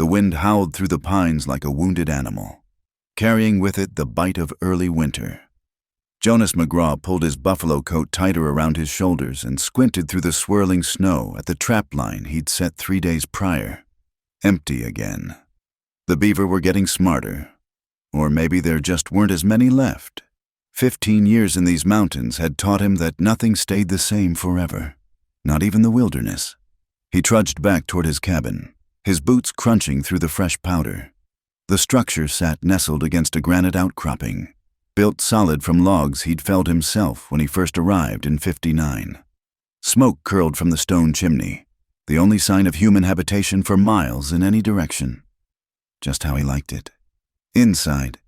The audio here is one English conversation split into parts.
The wind howled through the pines like a wounded animal, carrying with it the bite of early winter. Jonas McGraw pulled his buffalo coat tighter around his shoulders and squinted through the swirling snow at the trap line he'd set 3 days prior. Empty again. The beaver were getting smarter. Or maybe there just weren't as many left. 15 years in these mountains had taught him that nothing stayed the same forever. Not even the wilderness. He trudged back toward his cabin, his boots crunching through the fresh powder. The structure sat nestled against a granite outcropping, built solid from logs he'd felled himself when he first arrived in '59. Smoke curled from the stone chimney, the only sign of human habitation for miles in any direction. Just how he liked it. Inside,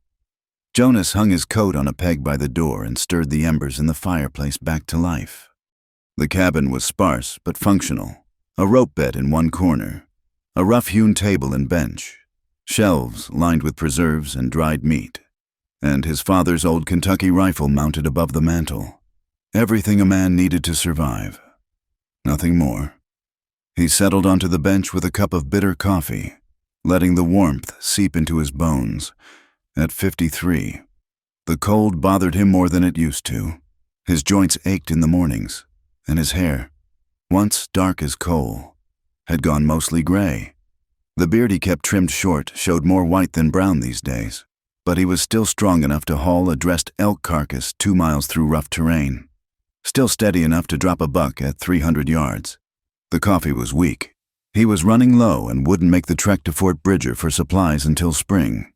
Jonas hung his coat on a peg by the door and stirred the embers in the fireplace back to life. The cabin was sparse but functional. A rope bed in one corner, a rough-hewn table and bench, shelves lined with preserves and dried meat, and his father's old Kentucky rifle mounted above the mantel. Everything a man needed to survive. Nothing more. He settled onto the bench with a cup of bitter coffee, letting the warmth seep into his bones. At 53, the cold bothered him more than it used to. His joints ached in the mornings, and his hair, once dark as coal, had gone mostly gray. The beard he kept trimmed short showed more white than brown these days, but he was still strong enough to haul a dressed elk carcass 2 miles through rough terrain. Still steady enough to drop a buck at 300 yards. The coffee was weak. He was running low and wouldn't make the trek to Fort Bridger for supplies until spring.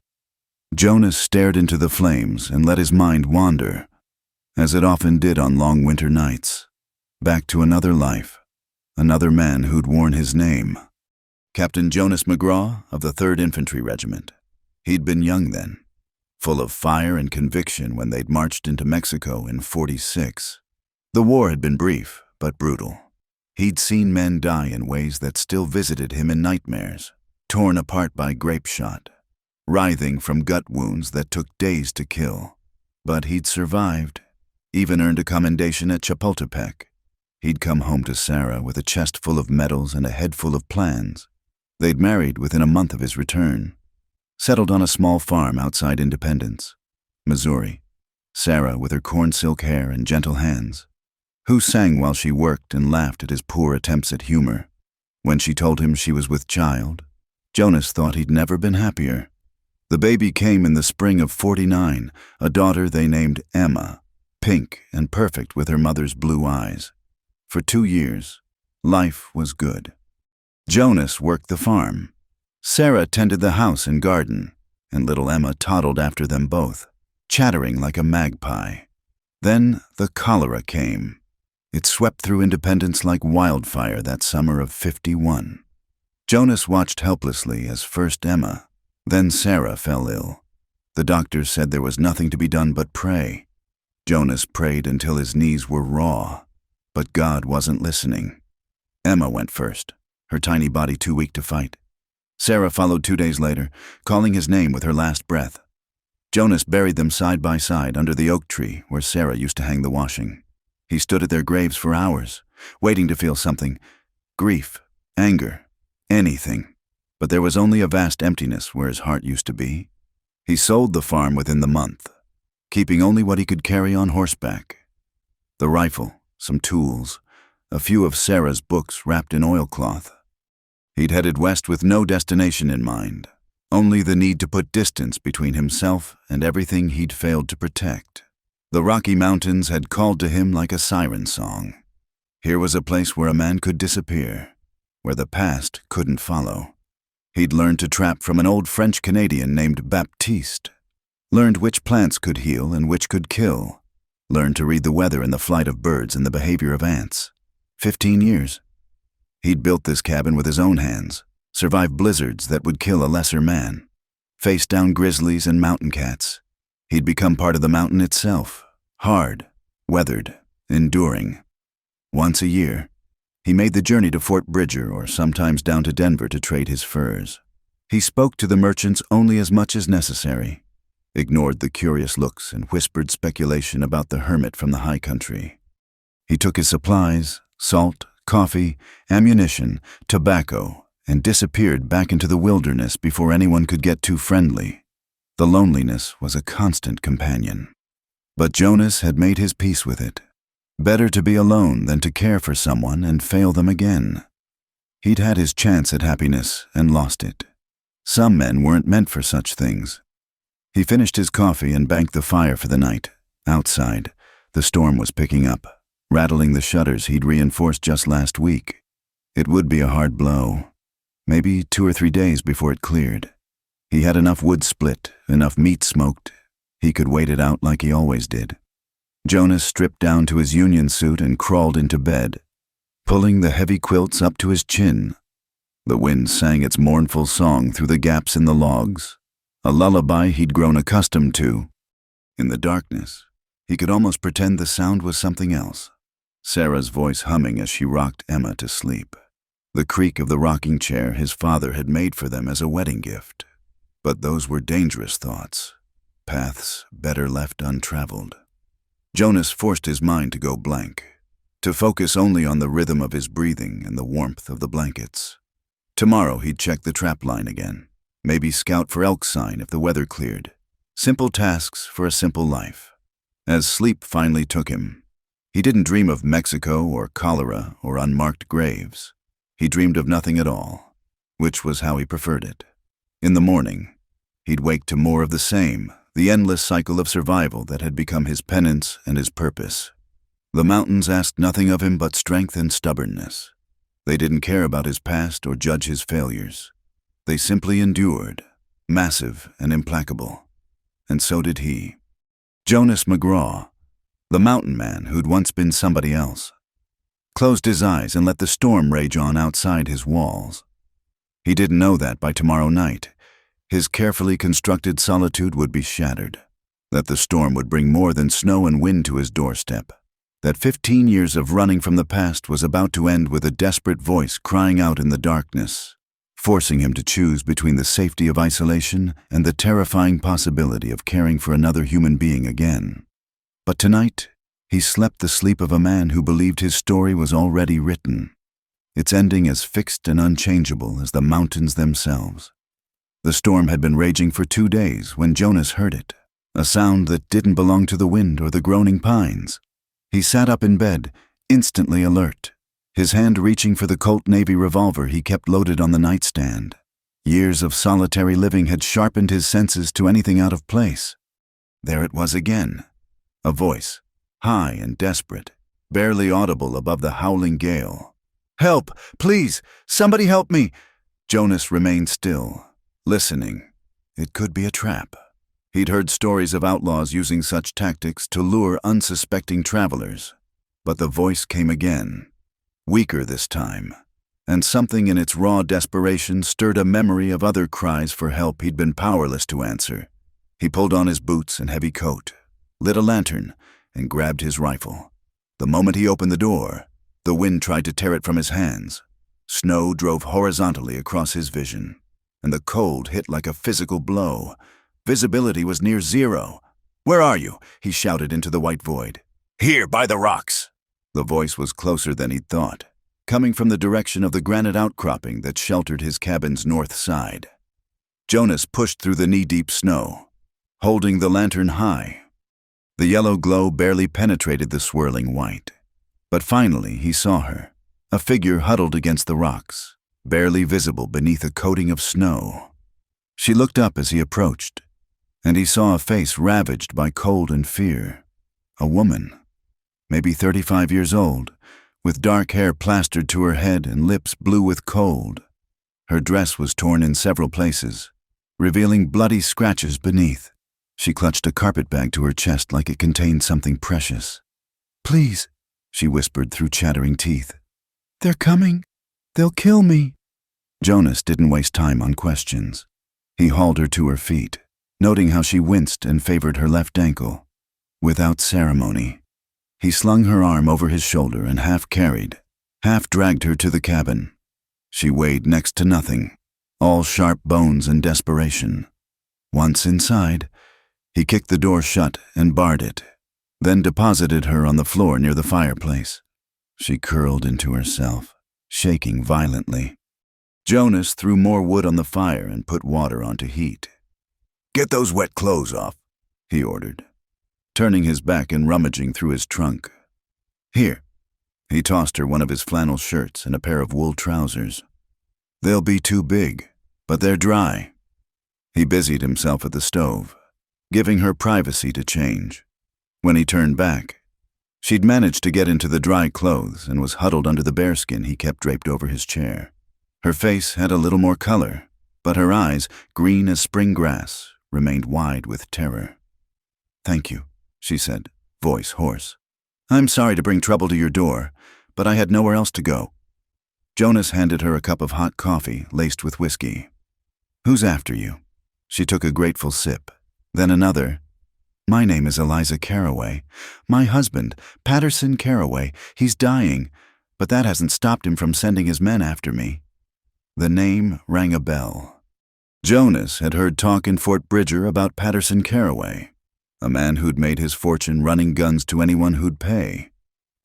Jonas stared into the flames and let his mind wander, as it often did on long winter nights, back to another life, another man who'd worn his name. Captain Jonas McGraw of the 3rd Infantry Regiment. He'd been young then, full of fire and conviction when they'd marched into Mexico in '46. The war had been brief, but brutal. He'd seen men die in ways that still visited him in nightmares, torn apart by grape shot, writhing from gut wounds that took days to kill. But he'd survived, even earned a commendation at Chapultepec. He'd come home to Sarah with a chest full of medals and a head full of plans. They'd married within a month of his return, settled on a small farm outside Independence, Missouri. Sarah with her corn silk hair and gentle hands, who sang while she worked and laughed at his poor attempts at humor. When she told him she was with child, Jonas thought he'd never been happier. The baby came in the spring of '49, a daughter they named Emma, pink and perfect with her mother's blue eyes. For 2 years, life was good. Jonas worked the farm. Sarah tended the house and garden, and little Emma toddled after them both, chattering like a magpie. Then the cholera came. It swept through Independence like wildfire that summer of '51. Jonas watched helplessly as first Emma, then Sarah fell ill. The doctors said there was nothing to be done but pray. Jonas prayed until his knees were raw, but God wasn't listening. Emma went first, her tiny body too weak to fight. Sarah followed 2 days later, calling his name with her last breath. Jonas buried them side by side under the oak tree where Sarah used to hang the washing. He stood at their graves for hours, waiting to feel something, grief, anger, anything. But there was only a vast emptiness where his heart used to be. He sold the farm within the month, keeping only what he could carry on horseback. The rifle, some tools, a few of Sarah's books wrapped in oilcloth. He'd headed west with no destination in mind, only the need to put distance between himself and everything he'd failed to protect. The Rocky Mountains had called to him like a siren song. Here was a place where a man could disappear, where the past couldn't follow. He'd learned to trap from an old French-Canadian named Baptiste, learned which plants could heal and which could kill, learned to read the weather and the flight of birds and the behavior of ants. 15 years. He'd built this cabin with his own hands, survived blizzards that would kill a lesser man, faced down grizzlies and mountain cats. He'd become part of the mountain itself, hard, weathered, enduring. Once a year, he made the journey to Fort Bridger or sometimes down to Denver to trade his furs. He spoke to the merchants only as much as necessary, ignored the curious looks and whispered speculation about the hermit from the high country. He took his supplies, salt, coffee, ammunition, tobacco, and disappeared back into the wilderness before anyone could get too friendly. The loneliness was a constant companion. But Jonas had made his peace with it. Better to be alone than to care for someone and fail them again. He'd had his chance at happiness and lost it. Some men weren't meant for such things. He finished his coffee and banked the fire for the night. Outside, the storm was picking up, rattling the shutters he'd reinforced just last week. It would be a hard blow. Maybe 2 or 3 days before it cleared. He had enough wood split, enough meat smoked. He could wait it out like he always did. Jonas stripped down to his union suit and crawled into bed, pulling the heavy quilts up to his chin. The wind sang its mournful song through the gaps in the logs, a lullaby he'd grown accustomed to. In the darkness, he could almost pretend the sound was something else. Sarah's voice humming as she rocked Emma to sleep. The creak of the rocking chair his father had made for them as a wedding gift. But those were dangerous thoughts, paths better left untraveled. Jonas forced his mind to go blank, to focus only on the rhythm of his breathing and the warmth of the blankets. Tomorrow he'd check the trap line again, maybe scout for elk sign if the weather cleared. Simple tasks for a simple life. As sleep finally took him, he didn't dream of Mexico or cholera or unmarked graves. He dreamed of nothing at all, which was how he preferred it. In the morning, he'd wake to more of the same, the endless cycle of survival that had become his penance and his purpose. The mountains asked nothing of him but strength and stubbornness. They didn't care about his past or judge his failures. They simply endured, massive and implacable. And so did he. Jonas McGraw, the mountain man who'd once been somebody else, closed his eyes and let the storm rage on outside his walls. He didn't know that by tomorrow night, his carefully constructed solitude would be shattered, that the storm would bring more than snow and wind to his doorstep, that 15 years of running from the past was about to end with a desperate voice crying out in the darkness, forcing him to choose between the safety of isolation and the terrifying possibility of caring for another human being again. But tonight, he slept the sleep of a man who believed his story was already written, its ending as fixed and unchangeable as the mountains themselves. The storm had been raging for 2 days when Jonas heard it, a sound that didn't belong to the wind or the groaning pines. He sat up in bed, instantly alert, his hand reaching for the Colt Navy revolver he kept loaded on the nightstand. Years of solitary living had sharpened his senses to anything out of place. There it was again, a voice, high and desperate, barely audible above the howling gale. "Help! Please! Somebody help me!" Jonas remained still, listening. It could be a trap. He'd heard stories of outlaws using such tactics to lure unsuspecting travelers. But the voice came again, weaker this time, and something in its raw desperation stirred a memory of other cries for help he'd been powerless to answer. He pulled on his boots and heavy coat, lit a lantern, and grabbed his rifle. The moment he opened the door, the wind tried to tear it from his hands. Snow drove horizontally across his vision, and the cold hit like a physical blow. Visibility was near zero. "Where are you?" he shouted into the white void. "Here, by the rocks." The voice was closer than he'd thought, coming from the direction of the granite outcropping that sheltered his cabin's north side. Jonas pushed through the knee-deep snow, holding the lantern high. The yellow glow barely penetrated the swirling white. But finally he saw her, a figure huddled against the rocks, barely visible beneath a coating of snow. She looked up as he approached, and he saw a face ravaged by cold and fear. A woman, maybe 35 years old, with dark hair plastered to her head and lips blue with cold. Her dress was torn in several places, revealing bloody scratches beneath. She clutched a carpetbag to her chest like it contained something precious. "Please," she whispered through chattering teeth. "They're coming. They'll kill me." Jonas didn't waste time on questions. He hauled her to her feet, noting how she winced and favored her left ankle. Without ceremony, he slung her arm over his shoulder and half carried, half dragged her to the cabin. She weighed next to nothing, all sharp bones and desperation. Once inside, he kicked the door shut and barred it, then deposited her on the floor near the fireplace. She curled into herself, shaking violently. Jonas threw more wood on the fire and put water on to heat. "Get those wet clothes off," he ordered, turning his back and rummaging through his trunk. "Here." He tossed her one of his flannel shirts and a pair of wool trousers. "They'll be too big, but they're dry." He busied himself at the stove, giving her privacy to change. When he turned back, she'd managed to get into the dry clothes and was huddled under the bearskin he kept draped over his chair. Her face had a little more color, but her eyes, green as spring grass, remained wide with terror. "Thank you," she said, voice hoarse. "I'm sorry to bring trouble to your door, but I had nowhere else to go." Jonas handed her a cup of hot coffee laced with whiskey. "Who's after you?" She took a grateful sip, then another. "My name is Eliza Carraway. My husband, Patterson Carraway, he's dying, but that hasn't stopped him from sending his men after me." The name rang a bell. Jonas had heard talk in Fort Bridger about Patterson Carraway, a man who'd made his fortune running guns to anyone who'd pay,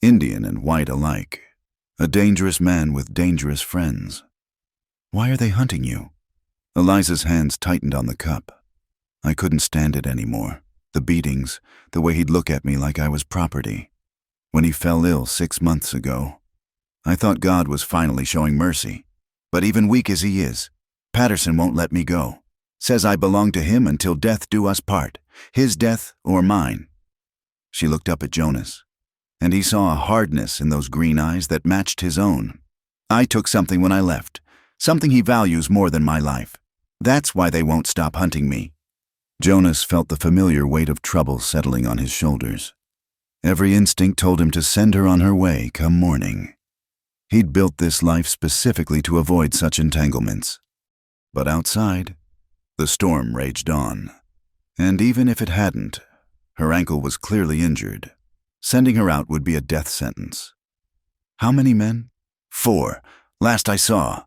Indian and white alike, a dangerous man with dangerous friends. "Why are they hunting you?" Eliza's hands tightened on the cup. "I couldn't stand it anymore. The beatings, the way he'd look at me like I was property. When he fell ill 6 months ago, I thought God was finally showing mercy. But even weak as he is, Patterson won't let me go. Says I belong to him until death do us part, his death or mine." She looked up at Jonas, and he saw a hardness in those green eyes that matched his own. "I took something when I left, something he values more than my life. That's why they won't stop hunting me." Jonas felt the familiar weight of trouble settling on his shoulders. Every instinct told him to send her on her way come morning. He'd built this life specifically to avoid such entanglements. But outside, the storm raged on. And even if it hadn't, her ankle was clearly injured. Sending her out would be a death sentence. "How many men?" "4, last I saw.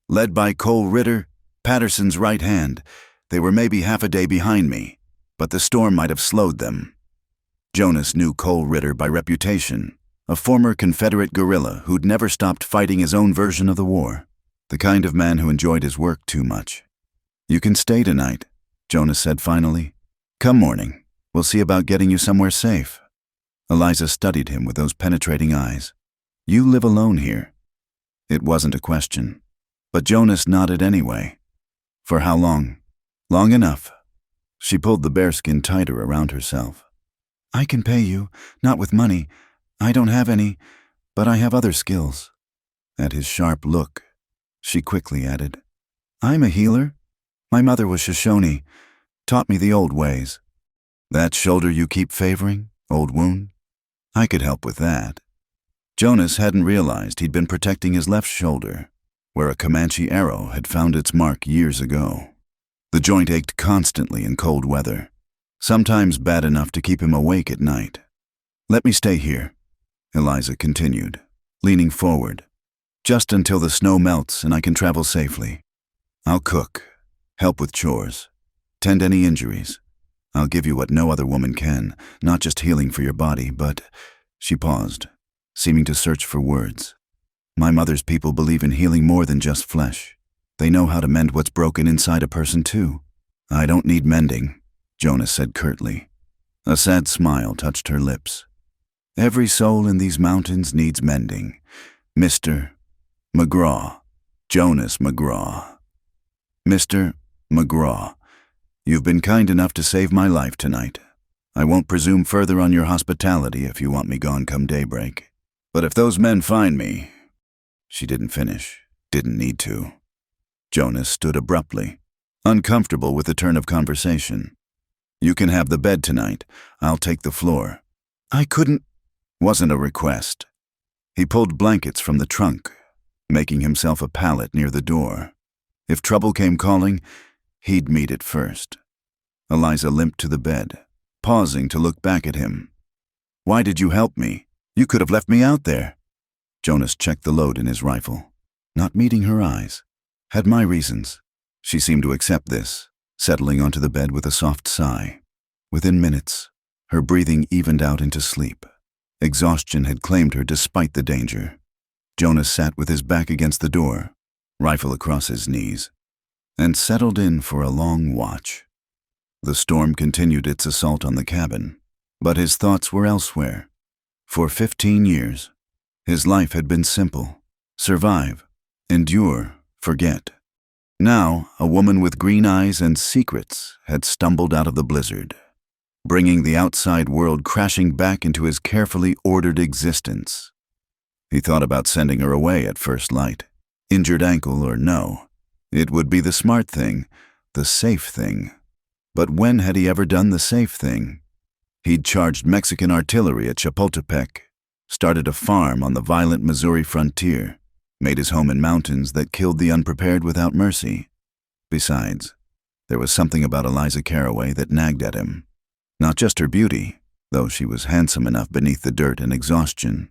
Led by Cole Ritter, Patterson's right hand. They were maybe half a day behind me, but the storm might have slowed them." Jonas knew Cole Ritter by reputation, a former Confederate guerrilla who'd never stopped fighting his own version of the war, the kind of man who enjoyed his work too much. "You can stay tonight," Jonas said finally. "Come morning, we'll see about getting you somewhere safe." Eliza studied him with those penetrating eyes. "You live alone here?" It wasn't a question, but Jonas nodded anyway. "For how long?" "Long enough." She pulled the bearskin tighter around herself. "I can pay you, not with money. I don't have any, but I have other skills." At his sharp look, she quickly added, "I'm a healer. My mother was Shoshone, taught me the old ways." "That shoulder you keep favoring, old wound? I could help with that." Jonas hadn't realized he'd been protecting his left shoulder, where a Comanche arrow had found its mark years ago. The joint ached constantly in cold weather, sometimes bad enough to keep him awake at night. "Let me stay here," Eliza continued, leaning forward, "just until the snow melts and I can travel safely. I'll cook, help with chores, tend any injuries. I'll give you what no other woman can, not just healing for your body, but—" She paused, seeming to search for words. "My mother's people believe in healing more than just flesh. They know how to mend what's broken inside a person too." "I don't need mending," Jonas said curtly. A sad smile touched her lips. "Every soul in these mountains needs mending. Mr. McGraw, Jonas McGraw. Mr. McGraw, you've been kind enough to save my life tonight. I won't presume further on your hospitality if you want me gone come daybreak. But if those men find me—" She didn't finish, didn't need to. Jonas stood abruptly, uncomfortable with the turn of conversation. "You can have the bed tonight. I'll take the floor." "I couldn't—" Wasn't a request. He pulled blankets from the trunk, making himself a pallet near the door. If trouble came calling, he'd meet it first. Eliza limped to the bed, pausing to look back at him. "Why did you help me? You could have left me out there." Jonas checked the load in his rifle, not meeting her eyes. "Had my reasons." She seemed to accept this, settling onto the bed with a soft sigh. Within minutes, her breathing evened out into sleep. Exhaustion had claimed her despite the danger. Jonas sat with his back against the door, rifle across his knees, and settled in for a long watch. The storm continued its assault on the cabin, but his thoughts were elsewhere. For 15 years, his life had been simple: survive, endure, forget. Now, a woman with green eyes and secrets had stumbled out of the blizzard, bringing the outside world crashing back into his carefully ordered existence. He thought about sending her away at first light. Injured ankle or no, it would be the smart thing, the safe thing. But when had he ever done the safe thing? He'd charged Mexican artillery at Chapultepec, started a farm on the violent Missouri frontier, made his home in mountains that killed the unprepared without mercy. Besides, there was something about Eliza Carraway that nagged at him. Not just her beauty, though she was handsome enough beneath the dirt and exhaustion.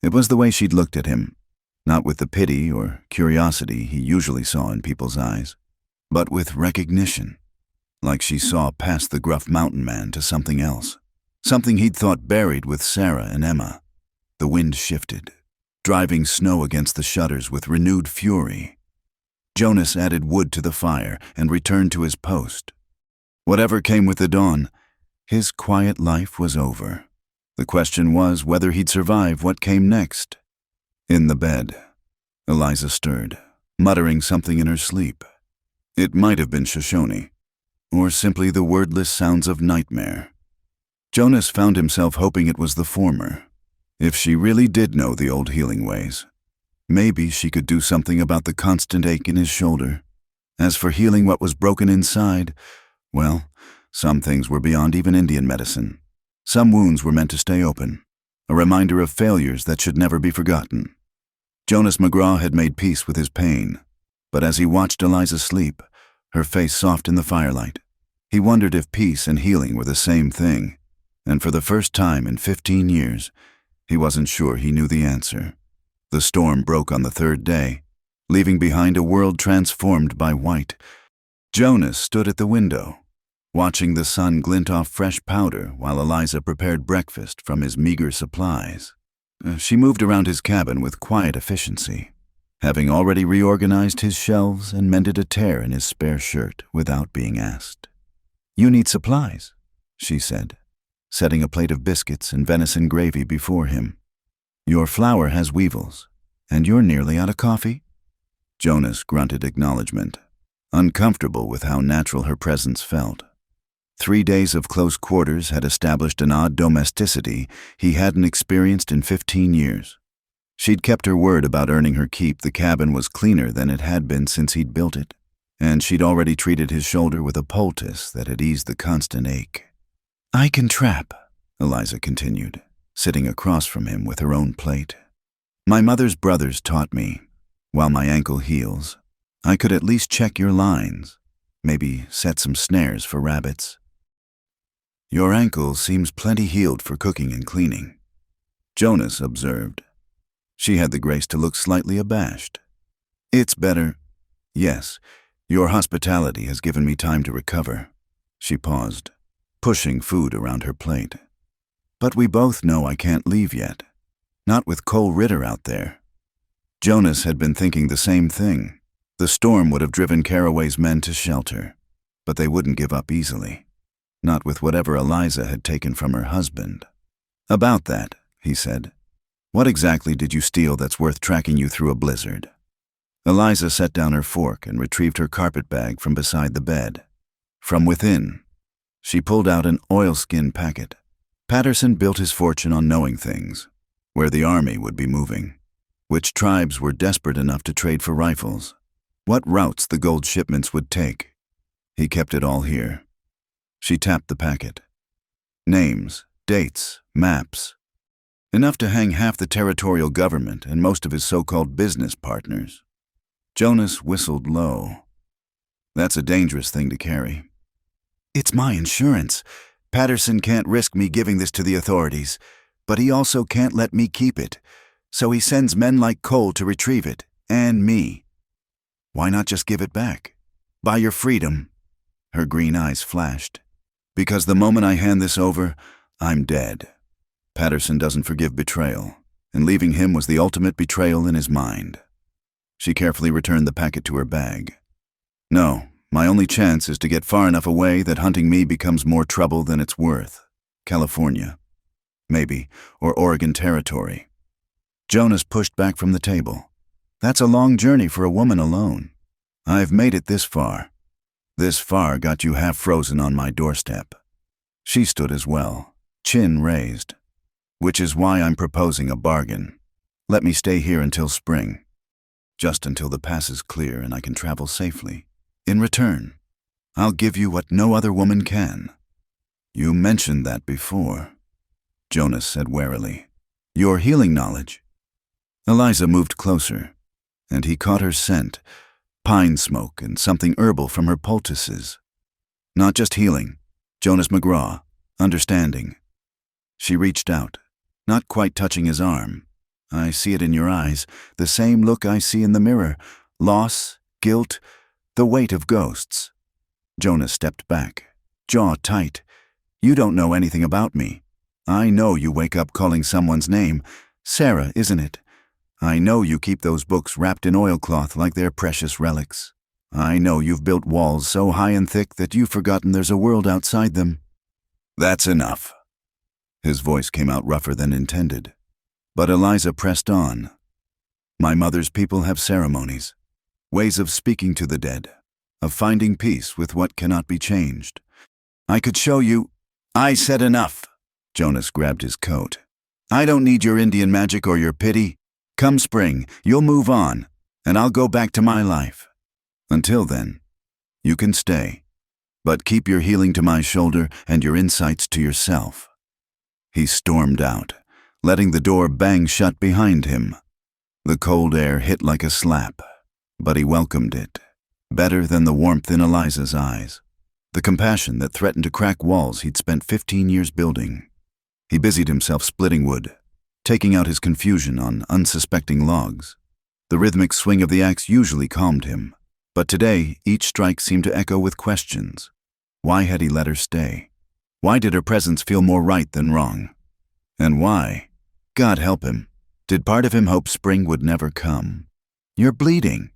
It was the way she'd looked at him, not with the pity or curiosity he usually saw in people's eyes, but with recognition, like she saw past the gruff mountain man to something else, something he'd thought buried with Sarah and Emma. The wind shifted, driving snow against the shutters with renewed fury. Jonas added wood to the fire and returned to his post. Whatever came with the dawn, his quiet life was over. The question was whether he'd survive what came next. In the bed, Eliza stirred, muttering something in her sleep. It might have been Shoshone, or simply the wordless sounds of nightmare. Jonas found himself hoping it was the former. If she really did know the old healing ways, maybe she could do something about the constant ache in his shoulder. As for healing what was broken inside, well, some things were beyond even Indian medicine. Some wounds were meant to stay open, a reminder of failures that should never be forgotten. Jonas McGraw had made peace with his pain, but as he watched Eliza sleep, her face soft in the firelight, he wondered if peace and healing were the same thing, and for the first time in 15 years, he wasn't sure he knew the answer. The storm broke on the third day, leaving behind a world transformed by white. Jonas stood at the window, watching the sun glint off fresh powder while Eliza prepared breakfast from his meager supplies. She moved around his cabin with quiet efficiency, having already reorganized his shelves and mended a tear in his spare shirt without being asked. "You need supplies," she said, setting a plate of biscuits and venison gravy before him. "Your flour has weevils, and you're nearly out of coffee?" Jonas grunted acknowledgement, uncomfortable with how natural her presence felt. 3 days of close quarters had established an odd domesticity he hadn't experienced in 15 years. She'd kept her word about earning her keep. The cabin was cleaner than it had been since he'd built it, and she'd already treated his shoulder with a poultice that had eased the constant ache. "I can trap," Eliza continued, sitting across from him with her own plate. "My mother's brothers taught me. While my ankle heals, I could at least check your lines, maybe set some snares for rabbits." "Your ankle seems plenty healed for cooking and cleaning," Jonas observed. She had the grace to look slightly abashed. "It's better. Yes, your hospitality has given me time to recover." She paused, pushing food around her plate. "But we both know I can't leave yet. Not with Cole Ritter out there." Jonas had been thinking the same thing. The storm would have driven Carraway's men to shelter, but they wouldn't give up easily. Not with whatever Eliza had taken from her husband. "About that," he said, "what exactly did you steal that's worth tracking you through a blizzard?" Eliza set down her fork and retrieved her carpet bag from beside the bed. From within, she pulled out an oilskin packet. Patterson built his fortune on knowing things, where the army would be moving, which tribes were desperate enough to trade for rifles, what routes the gold shipments would take. He kept it all here. She tapped the packet. Names, dates, maps. Enough to hang half the territorial government and most of his so-called business partners. Jonas whistled low. "That's a dangerous thing to carry." "It's my insurance. Patterson can't risk me giving this to the authorities, but he also can't let me keep it, so he sends men like Cole to retrieve it, and me." "Why not just give it back? Buy your freedom?" Her green eyes flashed. "Because the moment I hand this over, I'm dead. Patterson doesn't forgive betrayal, and leaving him was the ultimate betrayal in his mind." She carefully returned the packet to her bag. No, my only chance is to get far enough away that hunting me becomes more trouble than it's worth. California. Maybe, or Oregon Territory. Jonas pushed back from the table. That's a long journey for a woman alone. I've made it this far. This far got you half frozen on my doorstep. She stood as well, chin raised. Which is why I'm proposing a bargain. Let me stay here until spring. Just until the pass is clear and I can travel safely. In return, I'll give you what no other woman can. You mentioned that before, Jonas said warily. Your healing knowledge. Eliza moved closer, and he caught her scent, pine smoke and something herbal from her poultices. Not just healing, Jonas McGraw, understanding. She reached out, not quite touching his arm. I see it in your eyes, the same look I see in the mirror, loss, guilt, the weight of ghosts. Jonas stepped back, jaw tight. You don't know anything about me. I know you wake up calling someone's name. Sarah, isn't it? I know you keep those books wrapped in oilcloth like they're precious relics. I know you've built walls so high and thick that you've forgotten there's a world outside them. That's enough. His voice came out rougher than intended. But Eliza pressed on. My mother's people have ceremonies, ways of speaking to the dead, of finding peace with what cannot be changed. I could show you. I said enough. Jonas grabbed his coat. I don't need your Indian magic or your pity. Come spring, you'll move on, and I'll go back to my life. Until then, you can stay, but keep your healing to my shoulder and your insights to yourself. He stormed out, letting the door bang shut behind him. The cold air hit like a slap, but he welcomed it, better than the warmth in Eliza's eyes, the compassion that threatened to crack walls he'd spent 15 years building. He busied himself splitting wood, taking out his confusion on unsuspecting logs. The rhythmic swing of the axe usually calmed him, but today each strike seemed to echo with questions. Why had he let her stay? Why did her presence feel more right than wrong? And why, God help him, did part of him hope spring would never come? You're bleeding.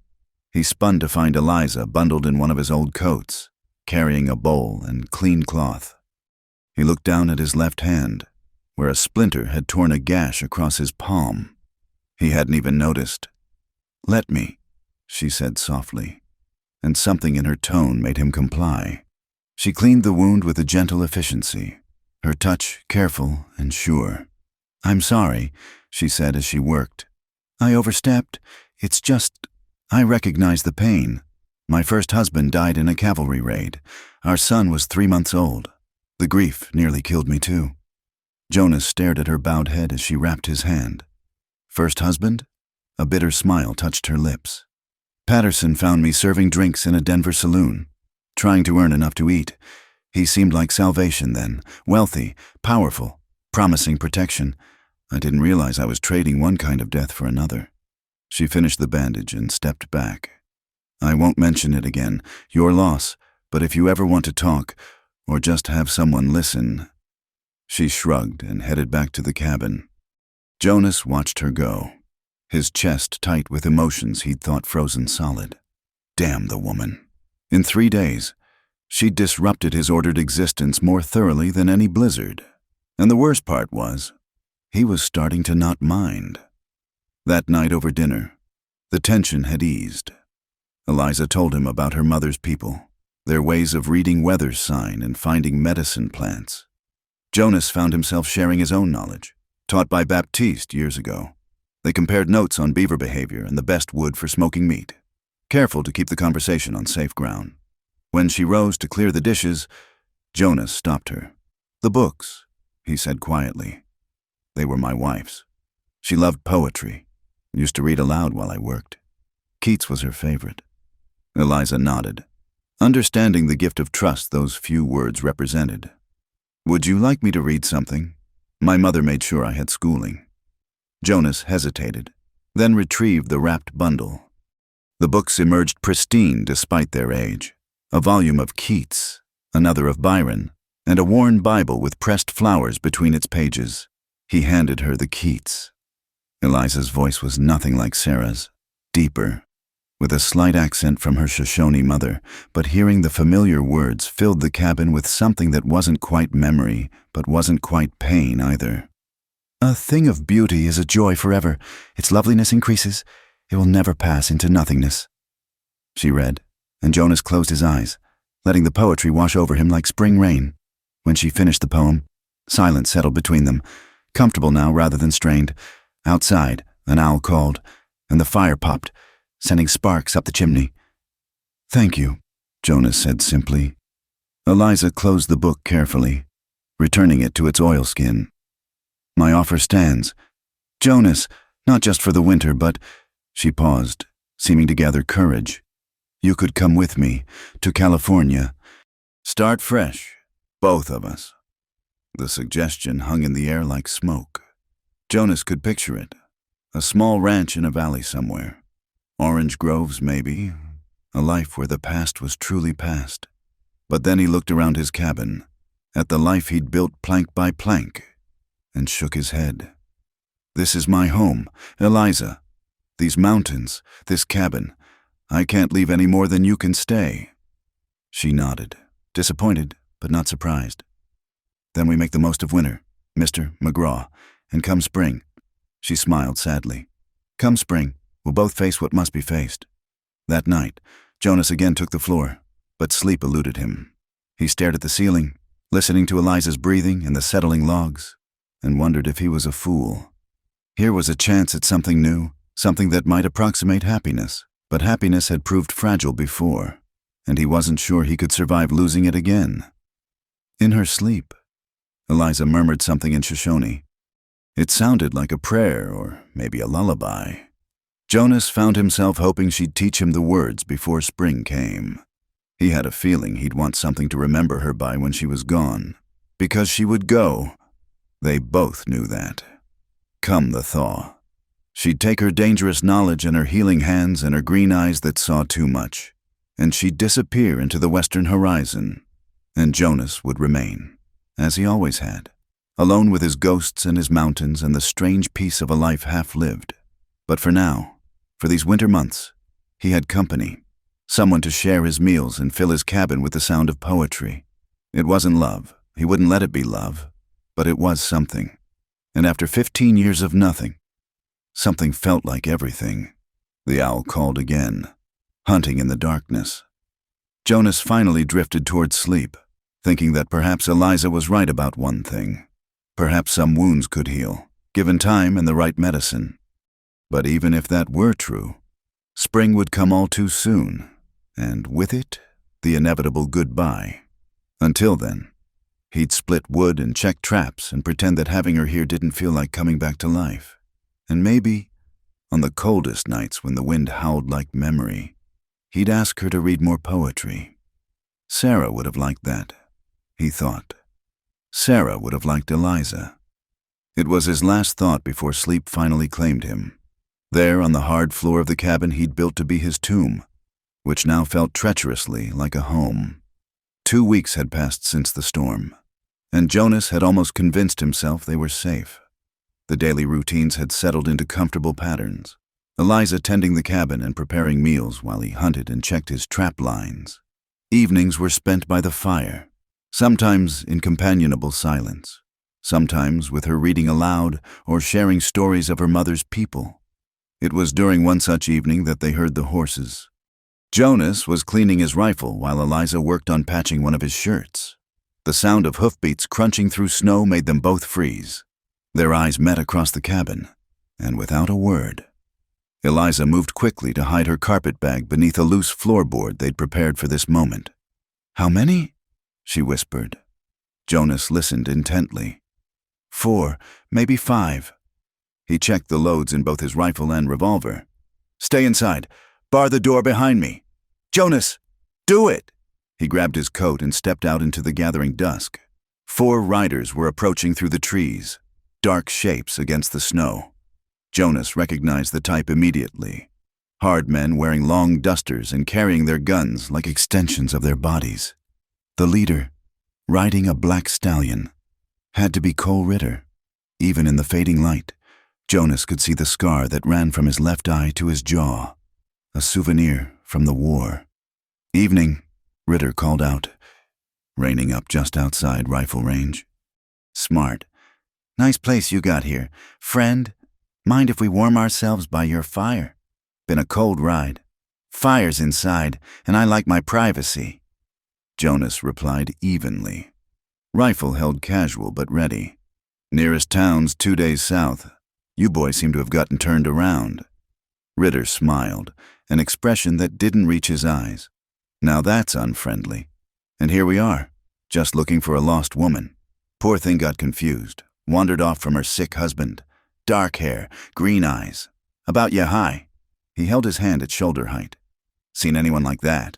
He spun to find Eliza bundled in one of his old coats, carrying a bowl and clean cloth. He looked down at his left hand, where a splinter had torn a gash across his palm. He hadn't even noticed. Let me, she said softly, and something in her tone made him comply. She cleaned the wound with a gentle efficiency, her touch careful and sure. I'm sorry, she said as she worked. I overstepped. It's just, I recognize the pain. My first husband died in a cavalry raid. Our son was 3 months old. The grief nearly killed me too. Jonas stared at her bowed head as she wrapped his hand. First husband? A bitter smile touched her lips. Patterson found me serving drinks in a Denver saloon, trying to earn enough to eat. He seemed like salvation then, wealthy, powerful, promising protection. I didn't realize I was trading one kind of death for another. She finished the bandage and stepped back. I won't mention it again, your loss, but if you ever want to talk, or just have someone listen. She shrugged and headed back to the cabin. Jonas watched her go, his chest tight with emotions he'd thought frozen solid. Damn the woman. In 3 days, she'd disrupted his ordered existence more thoroughly than any blizzard. And the worst part was, he was starting to not mind. That night over dinner, the tension had eased. Eliza told him about her mother's people, their ways of reading weather sign and finding medicine plants. Jonas found himself sharing his own knowledge, taught by Baptiste years ago. They compared notes on beaver behavior and the best wood for smoking meat, careful to keep the conversation on safe ground. When she rose to clear the dishes, Jonas stopped her. The books, he said quietly. They were my wife's. She loved poetry, used to read aloud while I worked. Keats was her favorite. Eliza nodded, understanding the gift of trust those few words represented. Would you like me to read something? My mother made sure I had schooling. Jonas hesitated, then retrieved the wrapped bundle. The books emerged pristine despite their age. A volume of Keats, another of Byron, and a worn Bible with pressed flowers between its pages. He handed her the Keats. Eliza's voice was nothing like Sarah's, deeper, with a slight accent from her Shoshone mother, but hearing the familiar words filled the cabin with something that wasn't quite memory, but wasn't quite pain either. "A thing of beauty is a joy forever. Its loveliness increases. It will never pass into nothingness," she read, and Jonas closed his eyes, letting the poetry wash over him like spring rain. When she finished the poem, silence settled between them, comfortable now rather than strained. Outside, an owl called, and the fire popped, sending sparks up the chimney. "Thank you," Jonas said simply. Eliza closed the book carefully, returning it to its oilskin. "My offer stands. Jonas, not just for the winter, but—" She paused, seeming to gather courage. "You could come with me, to California. Start fresh, both of us." The suggestion hung in the air like smoke. Jonas could picture it. A small ranch in a valley somewhere. Orange groves, maybe. A life where the past was truly past. But then he looked around his cabin, at the life he'd built plank by plank, and shook his head. "This is my home, Eliza. These mountains, this cabin. I can't leave any more than you can stay." She nodded, disappointed but not surprised. "Then we make the most of winter, Mr. McGraw, and come spring." She smiled sadly. "Come spring, we'll both face what must be faced." That night, Jonas again took the floor, but sleep eluded him. He stared at the ceiling, listening to Eliza's breathing and the settling logs, and wondered if he was a fool. Here was a chance at something new, something that might approximate happiness, but happiness had proved fragile before, and he wasn't sure he could survive losing it again. In her sleep, Eliza murmured something in Shoshone. It sounded like a prayer or maybe a lullaby. Jonas found himself hoping she'd teach him the words before spring came. He had a feeling he'd want something to remember her by when she was gone, because she would go. They both knew that. Come the thaw. She'd take her dangerous knowledge and her healing hands and her green eyes that saw too much, and she'd disappear into the western horizon, and Jonas would remain, as he always had, alone with his ghosts and his mountains and the strange piece of a life half-lived. But for now, for these winter months, he had company, someone to share his meals and fill his cabin with the sound of poetry. It wasn't love, he wouldn't let it be love, but it was something. And after 15 years of nothing, something felt like everything. The owl called again, hunting in the darkness. Jonas finally drifted towards sleep, thinking that perhaps Eliza was right about one thing. Perhaps some wounds could heal, given time and the right medicine. But even if that were true, spring would come all too soon, and with it, the inevitable goodbye. Until then, he'd split wood and check traps and pretend that having her here didn't feel like coming back to life. And maybe, on the coldest nights when the wind howled like memory, he'd ask her to read more poetry. Sarah would have liked that, he thought. Sarah would have liked Eliza. It was his last thought before sleep finally claimed him. There on the hard floor of the cabin he'd built to be his tomb, which now felt treacherously like a home. 2 weeks had passed since the storm, and Jonas had almost convinced himself they were safe. The daily routines had settled into comfortable patterns, Eliza tending the cabin and preparing meals while he hunted and checked his trap lines. Evenings were spent by the fire, sometimes in companionable silence, sometimes with her reading aloud or sharing stories of her mother's people. It was during one such evening that they heard the horses. Jonas was cleaning his rifle while Eliza worked on patching one of his shirts. The sound of hoofbeats crunching through snow made them both freeze. Their eyes met across the cabin, and without a word, Eliza moved quickly to hide her carpet bag beneath a loose floorboard they'd prepared for this moment. "How many?" she whispered. Jonas listened intently. 4, maybe 5. He checked the loads in both his rifle and revolver. "Stay inside. Bar the door behind me. Jonas, do it!" He grabbed his coat and stepped out into the gathering dusk. 4 riders were approaching through the trees, dark shapes against the snow. Jonas recognized the type immediately. Hard men wearing long dusters and carrying their guns like extensions of their bodies. The leader, riding a black stallion, had to be Cole Ritter. Even in the fading light, Jonas could see the scar that ran from his left eye to his jaw. a souvenir from the war. "Evening," Ritter called out, reining up just outside rifle range. "Smart. Nice place you got here. Friend, mind if we warm ourselves by your fire? Been a cold ride. Fire's inside, and I like my privacy." Jonas replied evenly. Rifle held casual but ready. "Nearest town's 2 days south. You boys seem to have gotten turned around." Ritter smiled, an expression that didn't reach his eyes. "Now that's unfriendly. And here we are, just looking for a lost woman. Poor thing got confused, wandered off from her sick husband. Dark hair, green eyes. About ya high." He held his hand at shoulder height. "Seen anyone like that?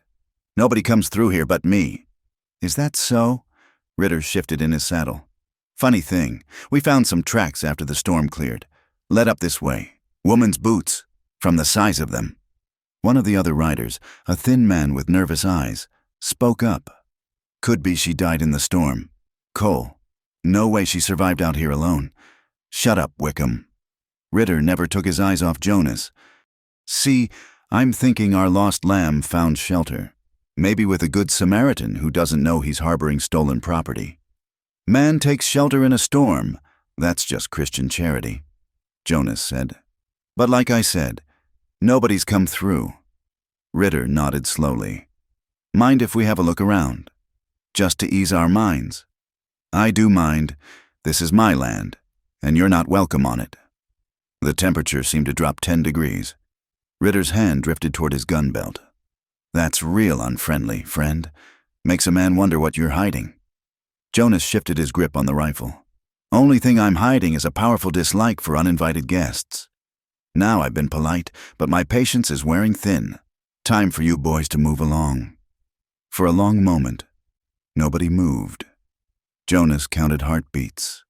Nobody comes through here but me." "Is that so?" Ritter shifted in his saddle. "Funny thing, we found some tracks after the storm cleared. Led up this way. Woman's boots, from the size of them." One of the other riders, a thin man with nervous eyes, spoke up. "Could be she died in the storm. Cole. No way she survived out here alone." "Shut up, Wickham." Ritter never took his eyes off Jonas. "See, I'm thinking our lost lamb found shelter. Maybe with a good Samaritan who doesn't know he's harboring stolen property. Man takes shelter in a storm. That's just Christian charity," Jonas said. "But like I said, nobody's come through." Ritter nodded slowly. "Mind if we have a look around? Just to ease our minds?" "I do mind. This is my land, and you're not welcome on it." The temperature seemed to drop 10 degrees. Ritter's hand drifted toward his gun belt. "That's real unfriendly, friend. Makes a man wonder what you're hiding." Jonas shifted his grip on the rifle. "Only thing I'm hiding is a powerful dislike for uninvited guests. Now I've been polite, but my patience is wearing thin. Time for you boys to move along." For a long moment, nobody moved. Jonas counted heartbeats,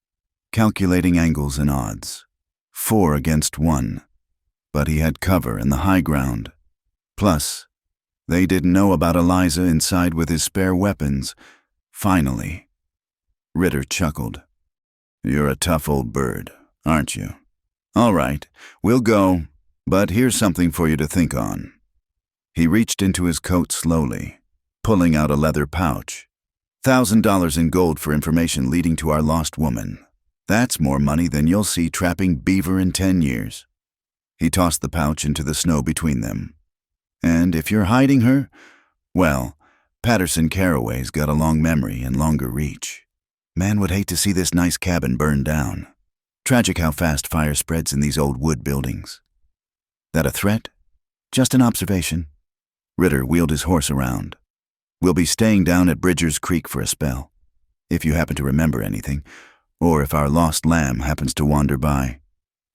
calculating angles and odds. 4 against 1. But he had cover in the high ground. Plus, they didn't know about Eliza inside with his spare weapons. Finally, Ritter chuckled. "You're a tough old bird, aren't you? All right, we'll go, but here's something for you to think on." He reached into his coat slowly, pulling out a leather pouch. $1,000 in gold for information leading to our lost woman. That's more money than you'll see trapping beaver in 10 years. He tossed the pouch into the snow between them. "And if you're hiding her, well, Patterson Caraway's got a long memory and longer reach. Man would hate to see this nice cabin burn down. Tragic how fast fire spreads in these old wood buildings." "That a threat? Just an observation." Ritter wheeled his horse around. "We'll be staying down at Bridger's Creek for a spell, if you happen to remember anything, or if our lost lamb happens to wander by.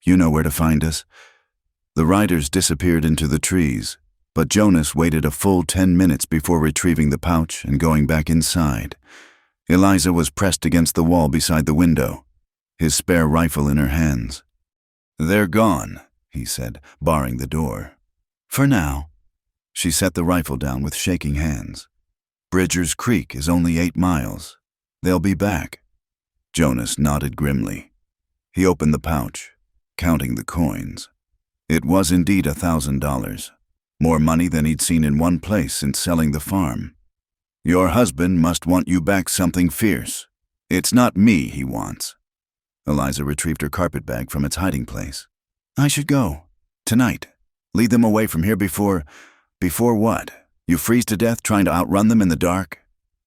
You know where to find us." The riders disappeared into the trees, but Jonas waited a full 10 minutes before retrieving the pouch and going back inside. Eliza was pressed against the wall beside the window, his spare rifle in her hands. "They're gone," he said, barring the door. "For now." She set the rifle down with shaking hands. "Bridger's Creek is only 8 miles. They'll be back." Jonas nodded grimly. He opened the pouch, counting the coins. It was indeed $1,000, more money than he'd seen in one place since selling the farm. "Your husband must want you back something fierce. It's not me he wants." Eliza retrieved her carpetbag from its hiding place. "I should go. Tonight. Lead them away from here before what? You freeze to death trying to outrun them in the dark?"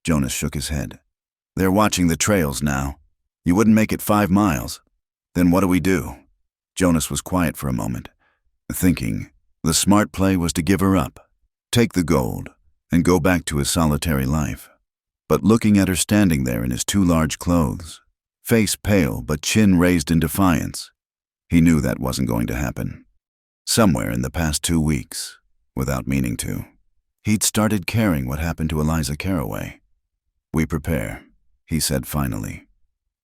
Jonas shook his head. "They're watching the trails now. You wouldn't make it 5 miles. Then what do we do?" Jonas was quiet for a moment, thinking the smart play was to give her up, take the gold, and go back to his solitary life. But looking at her standing there in his too large clothes, face pale but chin raised in defiance, he knew that wasn't going to happen. Somewhere in the past 2 weeks, without meaning to, he'd started caring what happened to Eliza Caraway. "We prepare," he said finally.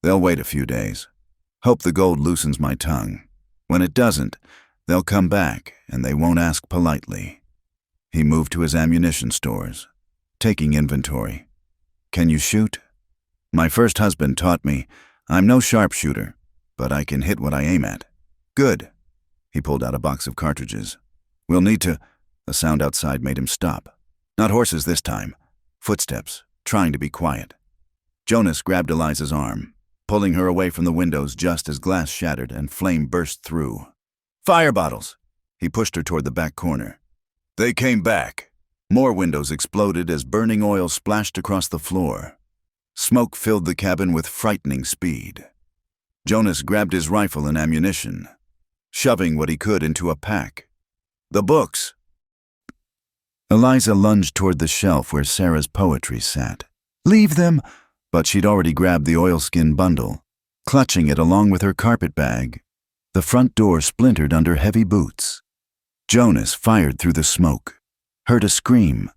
"They'll wait a few days. Hope the gold loosens my tongue. When it doesn't, they'll come back, and they won't ask politely." He moved to his ammunition stores, taking inventory. "Can you shoot?" "My first husband taught me. I'm no sharpshooter, but I can hit what I aim at." "Good." He pulled out a box of cartridges. "We'll need to..." A sound outside made him stop. Not horses this time. Footsteps, trying to be quiet. Jonas grabbed Eliza's arm, pulling her away from the windows just as glass shattered and flame burst through. Fire bottles! He pushed her toward the back corner. They came back. More windows exploded as burning oil splashed across the floor. Smoke filled the cabin with frightening speed. Jonas grabbed his rifle and ammunition, shoving what he could into a pack. The books! Eliza lunged toward the shelf where Sarah's poetry sat. Leave them! But she'd already grabbed the oilskin bundle, clutching it along with her carpet bag. The front door splintered under heavy boots. Jonas fired through the smoke, heard a scream.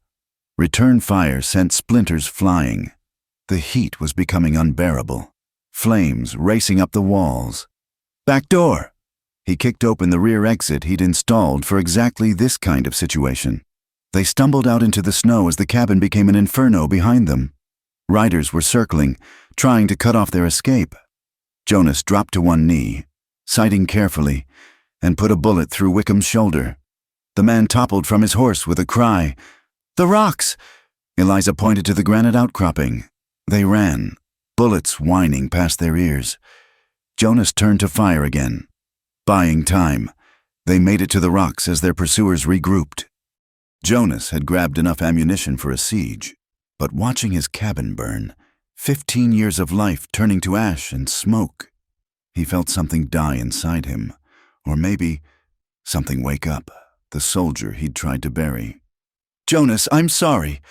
Return fire sent splinters flying. The heat was becoming unbearable, flames racing up the walls. Back door! He kicked open the rear exit he'd installed for exactly this kind of situation. They stumbled out into the snow as the cabin became an inferno behind them. Riders were circling, trying to cut off their escape. Jonas dropped to one knee, sighting carefully, and put a bullet through Wickham's shoulder. The man toppled from his horse with a cry. The rocks! Eliza pointed to the granite outcropping. They ran, bullets whining past their ears. Jonas turned to fire again. Buying time, they made it to the rocks as their pursuers regrouped. Jonas had grabbed enough ammunition for a siege, but watching his cabin burn, 15 years of life turning to ash and smoke, he felt something die inside him, or maybe something wake up, the soldier he'd tried to bury. Jonas, I'm sorry,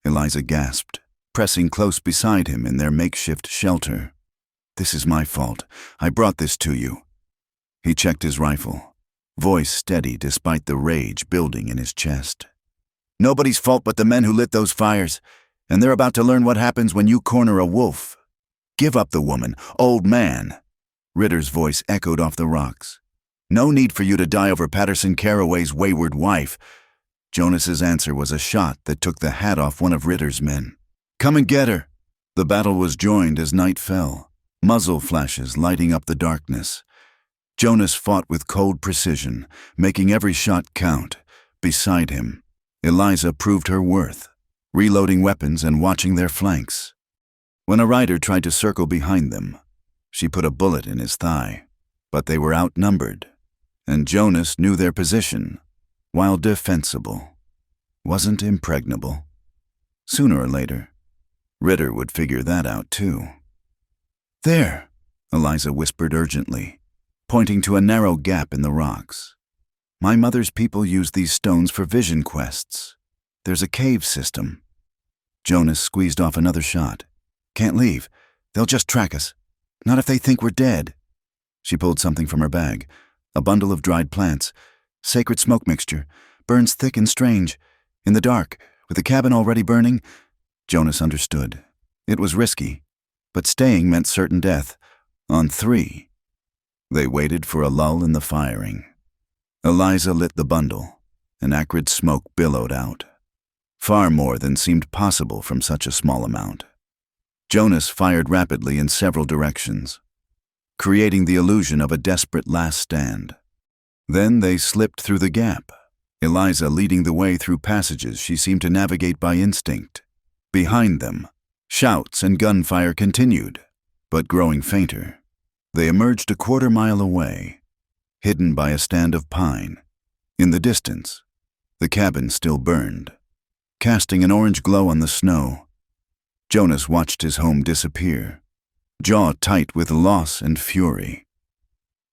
Eliza gasped, pressing close beside him in their makeshift shelter. This is my fault. I brought this to you. He checked his rifle, voice steady despite the rage building in his chest. Nobody's fault but the men who lit those fires, and they're about to learn what happens when you corner a wolf. Give up the woman, old man. Ritter's voice echoed off the rocks. No need for you to die over Patterson Caraway's wayward wife. Jonas's answer was a shot that took the hat off one of Ritter's men. Come and get her. The battle was joined as night fell, muzzle flashes lighting up the darkness. Jonas fought with cold precision, making every shot count. Beside him, Eliza proved her worth, reloading weapons and watching their flanks. When a rider tried to circle behind them, she put a bullet in his thigh, but they were outnumbered, and Jonas knew their position, while defensible, wasn't impregnable. Sooner or later, Ritter would figure that out too. There, Eliza whispered urgently, pointing to a narrow gap in the rocks. My mother's people used these stones for vision quests. There's a cave system. Jonas squeezed off another shot. Can't leave. They'll just track us. Not if they think we're dead. She pulled something from her bag. A bundle of dried plants. Sacred smoke mixture. Burns thick and strange. In the dark, with the cabin already burning. Jonas understood. It was risky, but staying meant certain death. On 3. They waited for a lull in the firing. Eliza lit the bundle. An acrid smoke billowed out. Far more than seemed possible from such a small amount. Jonas fired rapidly in several directions, creating the illusion of a desperate last stand. Then they slipped through the gap, Eliza leading the way through passages she seemed to navigate by instinct. Behind them, shouts and gunfire continued, but growing fainter. They emerged a quarter-mile away, hidden by a stand of pine. In the distance, the cabin still burned, casting an orange glow on the snow. Jonas watched his home disappear, jaw tight with loss and fury.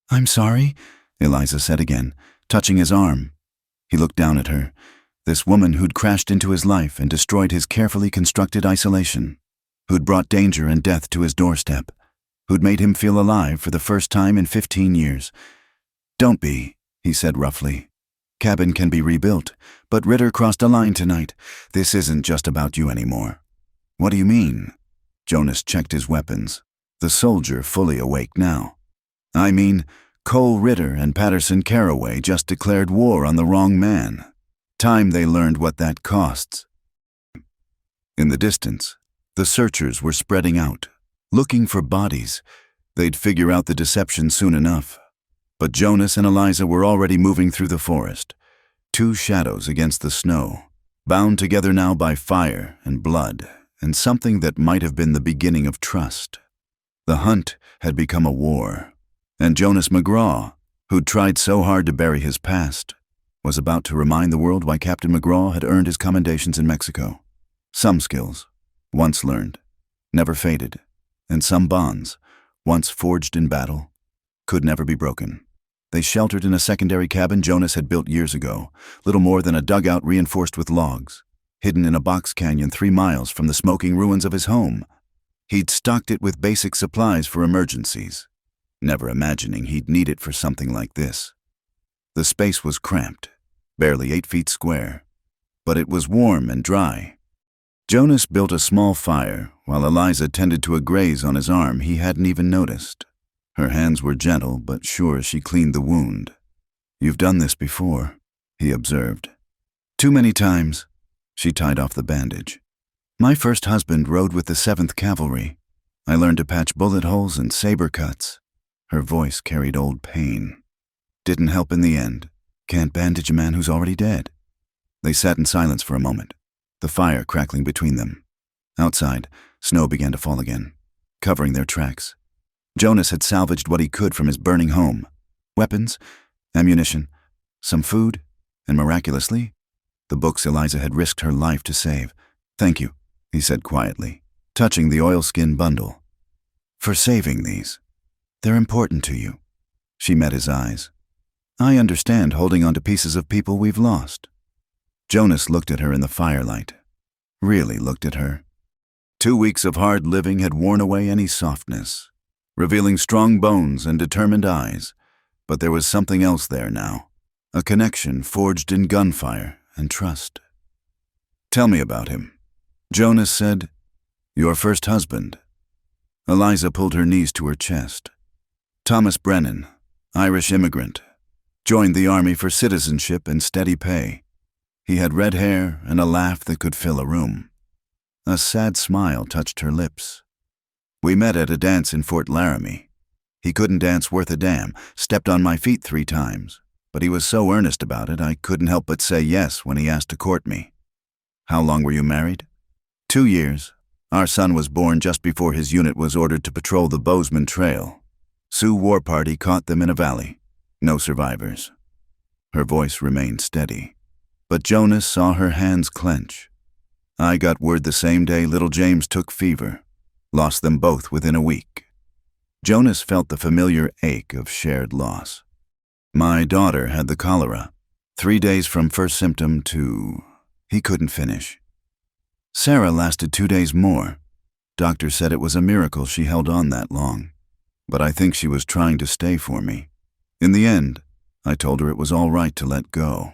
I'm sorry, Eliza said again, touching his arm. He looked down at her, this woman who'd crashed into his life and destroyed his carefully constructed isolation, who'd brought danger and death to his doorstep, who'd made him feel alive for the first time in 15 years. Don't be, he said roughly. Cabin can be rebuilt, but Ritter crossed a line tonight. This isn't just about you anymore. What do you mean? Jonas checked his weapons, the soldier fully awake now. I mean, Cole Ritter and Patterson Caraway just declared war on the wrong man. Time they learned what that costs. In the distance, the searchers were spreading out, looking for bodies. They'd figure out the deception soon enough. But Jonas and Eliza were already moving through the forest, two shadows against the snow, bound together now by fire and blood, and something that might have been the beginning of trust. The hunt had become a war, and Jonas McGraw, who'd tried so hard to bury his past, was about to remind the world why Captain McGraw had earned his commendations in Mexico. Some skills, once learned, never faded, and some bonds, once forged in battle, could never be broken. They sheltered in a secondary cabin Jonas had built years ago, little more than a dugout reinforced with logs, hidden in a box canyon 3 miles from the smoking ruins of his home. He'd stocked it with basic supplies for emergencies, never imagining he'd need it for something like this. The space was cramped, barely 8 feet square, but it was warm and dry. Jonas built a small fire while Eliza tended to a graze on his arm he hadn't even noticed. Her hands were gentle but sure as she cleaned the wound. "You've done this before," he observed. "Too many times." She tied off the bandage. "My first husband rode with the 7th Cavalry. I learned to patch bullet holes and saber cuts." Her voice carried old pain. "Didn't help in the end. Can't bandage a man who's already dead." They sat in silence for a moment, the fire crackling between them. Outside, snow began to fall again, covering their tracks. Jonas had salvaged what he could from his burning home: weapons, ammunition, some food, and miraculously, the books Eliza had risked her life to save. "Thank you," he said quietly, touching the oilskin bundle. "For saving these. They're important to you." She met his eyes. "I understand holding on to pieces of people we've lost." Jonas looked at her in the firelight. Really looked at her. 2 weeks of hard living had worn away any softness, revealing strong bones and determined eyes, but there was something else there now, a connection forged in gunfire and trust. "Tell me about him." Jonas said, "Your first husband." Eliza pulled her knees to her chest. "Thomas Brennan, Irish immigrant, joined the army for citizenship and steady pay. He had red hair and a laugh that could fill a room." A sad smile touched her lips. "We met at a dance in Fort Laramie. He couldn't dance worth a damn, stepped on my feet 3 times, but he was so earnest about it I couldn't help but say yes when he asked to court me." "How long were you married?" 2 years. Our son was born just before his unit was ordered to patrol the Bozeman Trail. Sioux War Party caught them in a valley. No survivors." Her voice remained steady, but Jonas saw her hands clench. "I got word the same day little James took fever. Lost them both within a week." Jonas felt the familiar ache of shared loss. "My daughter had the cholera. 3 days from first symptom to..." He couldn't finish. "Sarah lasted 2 days more. Doctor said it was a miracle she held on that long. But I think she was trying to stay for me. In the end, I told her it was all right to let go."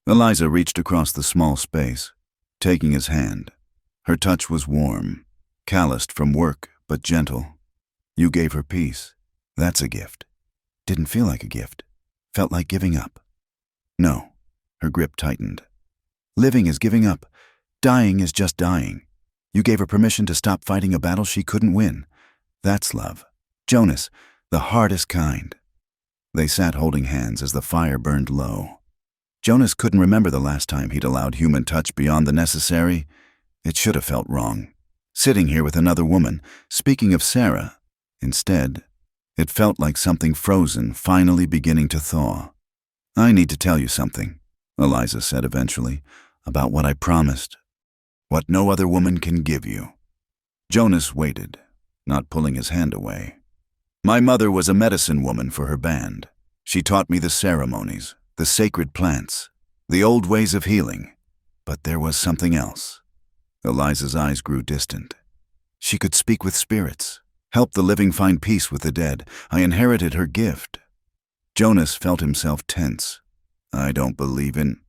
Eliza reached across the small space, taking his hand. Her touch was warm, calloused from work, but gentle. "You gave her peace. That's a gift." "Didn't feel like a gift. Felt like giving up." "No." Her grip tightened. "Living is giving up. Dying is just dying. You gave her permission to stop fighting a battle she couldn't win. That's love. Jonas, the hardest kind." They sat holding hands as the fire burned low. Jonas couldn't remember the last time he'd allowed human touch beyond the necessary. It should have felt wrong, sitting here with another woman, speaking of Sarah. Instead, it felt like something frozen finally beginning to thaw. "I need to tell you something," Eliza said eventually, "about what I promised. What no other woman can give you." Jonas waited, not pulling his hand away. "My mother was a medicine woman for her band. She taught me the ceremonies, the sacred plants, the old ways of healing. But there was something else." Eliza's eyes grew distant. "She could speak with spirits, help the living find peace with the dead. I inherited her gift." Jonas felt himself tense. "I don't believe in..."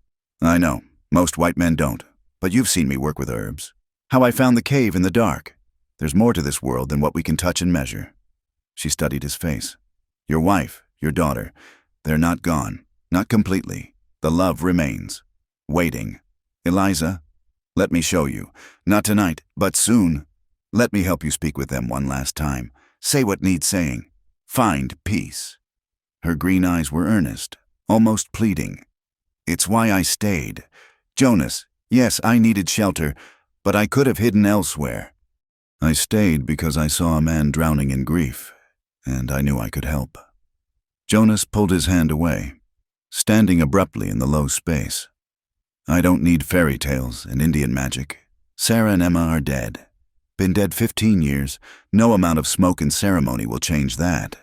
"I know, most white men don't, but you've seen me work with herbs. How I found the cave in the dark. There's more to this world than what we can touch and measure." She studied his face. "Your wife, your daughter, they're not gone. Not completely. The love remains. Waiting. Eliza, let me show you. Not tonight, but soon. Let me help you speak with them one last time. Say what needs saying. Find peace." Her green eyes were earnest, almost pleading. It's why I stayed. Jonas, yes, I needed shelter, but I could have hidden elsewhere. I stayed because I saw a man drowning in grief, and I knew I could help. Jonas pulled his hand away, standing abruptly in the low space. I don't need fairy tales and Indian magic. Sarah and Emma are dead. Been dead 15 years. No amount of smoke and ceremony will change that.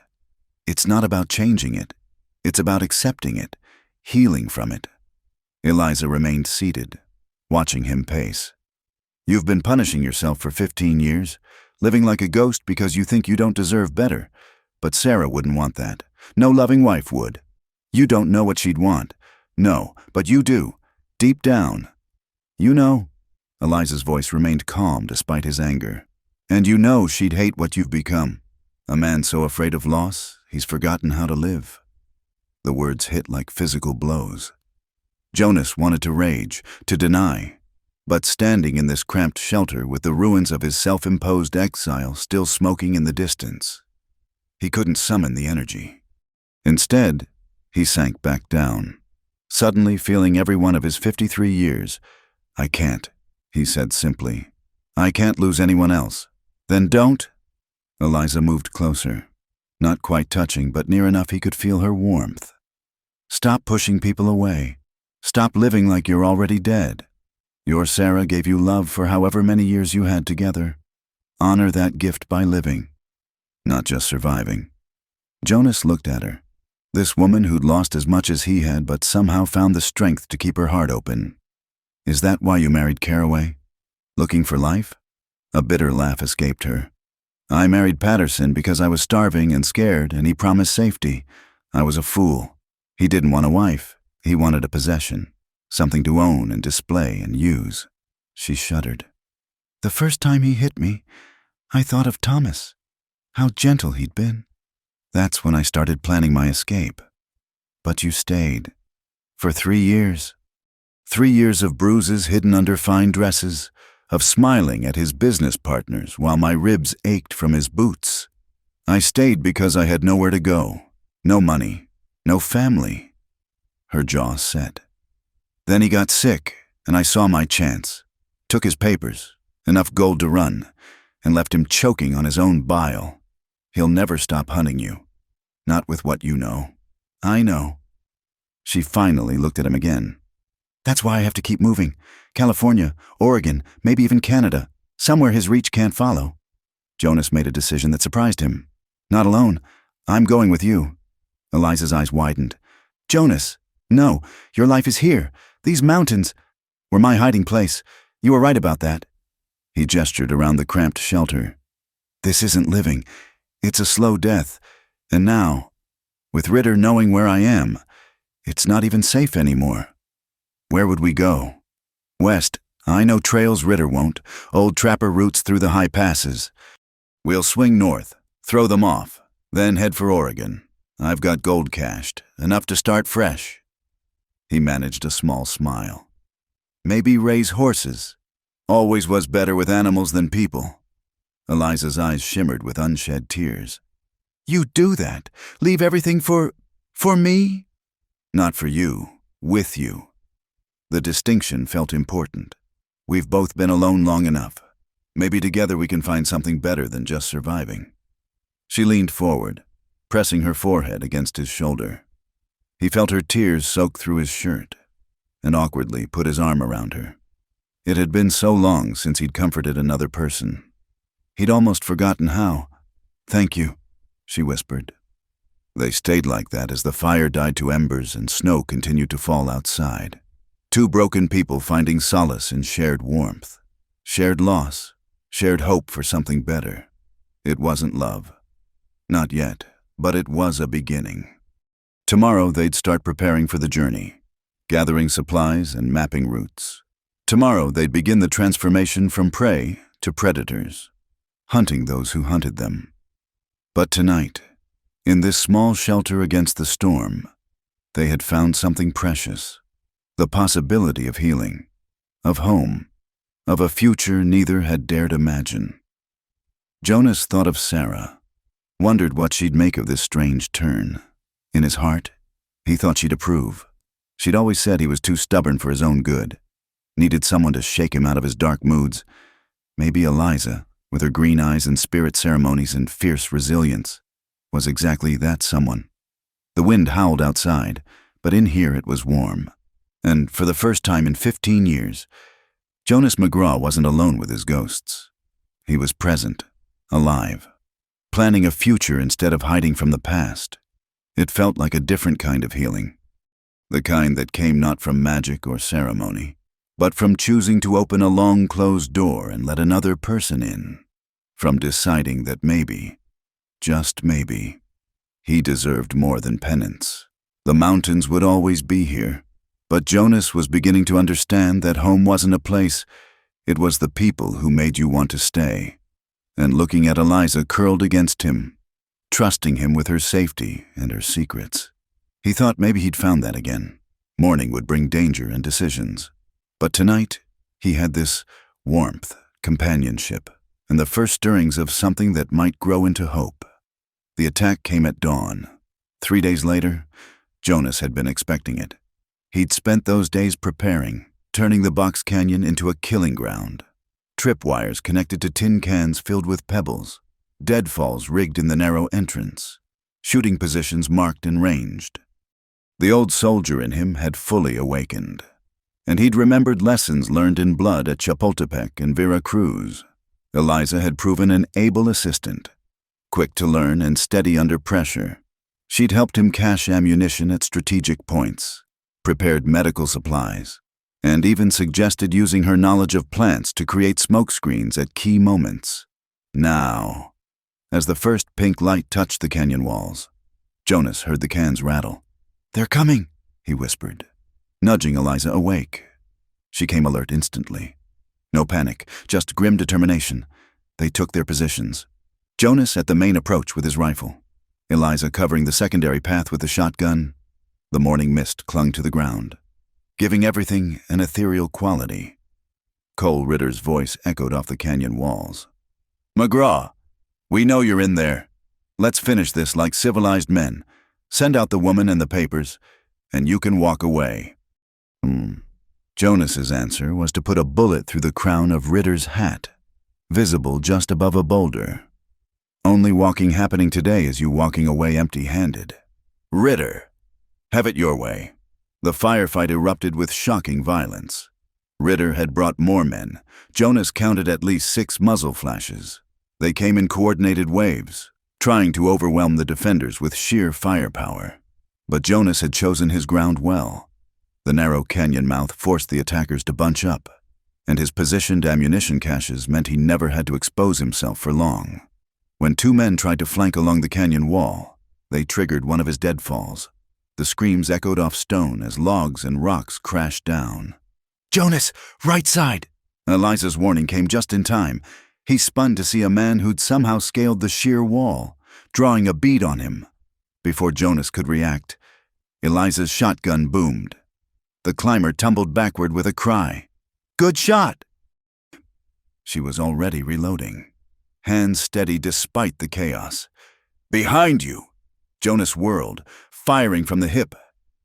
It's not about changing it. It's about accepting it, healing from it. Eliza remained seated, watching him pace. You've been punishing yourself for 15 years, living like a ghost because you think you don't deserve better. But Sarah wouldn't want that. No loving wife would. You don't know what she'd want. No, but you do. Deep down. You know. Eliza's voice remained calm despite his anger. And you know she'd hate what you've become. A man so afraid of loss, he's forgotten how to live. The words hit like physical blows. Jonas wanted to rage, to deny. But standing in this cramped shelter with the ruins of his self-imposed exile still smoking in the distance, he couldn't summon the energy. Instead, he sank back down, suddenly feeling every one of his 53 years. I can't, he said simply. I can't lose anyone else. Then don't. Eliza moved closer, not quite touching, but near enough he could feel her warmth. Stop pushing people away. Stop living like you're already dead. Your Sarah gave you love for however many years you had together. Honor that gift by living, not just surviving. Jonas looked at her, this woman who'd lost as much as he had but somehow found the strength to keep her heart open. Is that why you married Caraway? Looking for life? A bitter laugh escaped her. I married Patterson because I was starving and scared, and he promised safety. I was a fool. He didn't want a wife. He wanted a possession, something to own and display and use. She shuddered. The first time he hit me, I thought of Thomas. How gentle he'd been. That's when I started planning my escape. But you stayed. For 3 years. 3 years of bruises hidden under fine dresses, of smiling at his business partners while my ribs ached from his boots. I stayed because I had nowhere to go. No money. No family. Her jaw set. Then he got sick, and I saw my chance. Took his papers, enough gold to run, and left him choking on his own bile. He'll never stop hunting you. Not with what you know. I know. She finally looked at him again. That's why I have to keep moving. California, Oregon, maybe even Canada. Somewhere his reach can't follow. Jonas made a decision that surprised him. Not alone. I'm going with you. Eliza's eyes widened. Jonas, no, your life is here. These mountains were my hiding place. You were right about that. He gestured around the cramped shelter. This isn't living. It's a slow death. And now, with Ritter knowing where I am, it's not even safe anymore. Where would we go? West. I know trails Ritter won't. Old trapper routes through the high passes. We'll swing north, throw them off, then head for Oregon. I've got gold cached, enough to start fresh. He managed a small smile. Maybe raise horses. Always was better with animals than people. Eliza's eyes shimmered with unshed tears. You do that? Leave everything for me? Not for you, with you. The distinction felt important. We've both been alone long enough. Maybe together we can find something better than just surviving. She leaned forward, pressing her forehead against his shoulder. He felt her tears soak through his shirt, and awkwardly put his arm around her. It had been so long since he'd comforted another person. He'd almost forgotten how. Thank you, she whispered. They stayed like that as the fire died to embers and snow continued to fall outside. Two broken people finding solace in shared warmth, shared loss, shared hope for something better. It wasn't love. Not yet, but it was a beginning. Tomorrow they'd start preparing for the journey, gathering supplies and mapping routes. Tomorrow they'd begin the transformation from prey to predators, hunting those who hunted them. But tonight, in this small shelter against the storm, they had found something precious. The possibility of healing, of home, of a future neither had dared imagine. Jonas thought of Sarah, wondered what she'd make of this strange turn. In his heart, he thought she'd approve. She'd always said he was too stubborn for his own good. Needed someone to shake him out of his dark moods. Maybe Eliza, with her green eyes and spirit ceremonies and fierce resilience, was exactly that someone. The wind howled outside, but in here it was warm. And for the first time in 15 years, Jonas McGraw wasn't alone with his ghosts. He was present, alive, planning a future instead of hiding from the past. It felt like a different kind of healing. The kind that came not from magic or ceremony, but from choosing to open a long closed door and let another person in. From deciding that maybe, just maybe, he deserved more than penance. The mountains would always be here, but Jonas was beginning to understand that home wasn't a place, it was the people who made you want to stay. And looking at Eliza curled against him, trusting him with her safety and her secrets. He thought maybe he'd found that again. Morning would bring danger and decisions. But tonight, he had this warmth, companionship, and the first stirrings of something that might grow into hope. The attack came at dawn. 3 days later, Jonas had been expecting it. He'd spent those days preparing, turning the box canyon into a killing ground. Tripwires connected to tin cans filled with pebbles, deadfalls rigged in the narrow entrance, shooting positions marked and ranged. The old soldier in him had fully awakened, and he'd remembered lessons learned in blood at Chapultepec and Veracruz. Eliza had proven an able assistant, quick to learn and steady under pressure. She'd helped him cache ammunition at strategic points, prepared medical supplies, and even suggested using her knowledge of plants to create smoke screens at key moments. Now, as the first pink light touched the canyon walls, Jonas heard the cans rattle. "They're coming," he whispered, nudging Eliza awake. She came alert instantly. No panic, just grim determination. They took their positions. Jonas at the main approach with his rifle, Eliza covering the secondary path with the shotgun. The morning mist clung to the ground, giving everything an ethereal quality. Cole Ritter's voice echoed off the canyon walls. "McGraw, we know you're in there. Let's finish this like civilized men. Send out the woman and the papers, and you can walk away." Jonas's answer was to put a bullet through the crown of Ritter's hat, visible just above a boulder. "Only walking happening today is you walking away empty-handed. Ritter, have it your way." The firefight erupted with shocking violence. Ritter had brought more men. Jonas counted at least 6 muzzle flashes. They came in coordinated waves, trying to overwhelm the defenders with sheer firepower. But Jonas had chosen his ground well. The narrow canyon mouth forced the attackers to bunch up, and his positioned ammunition caches meant he never had to expose himself for long. When 2 men tried to flank along the canyon wall, they triggered one of his deadfalls. The screams echoed off stone as logs and rocks crashed down. "Jonas, right side!" Eliza's warning came just in time. He spun to see a man who'd somehow scaled the sheer wall, drawing a bead on him. Before Jonas could react, Eliza's shotgun boomed. The climber tumbled backward with a cry. "Good shot!" She was already reloading, hands steady despite the chaos. "Behind you!" Jonas whirled, firing from the hip.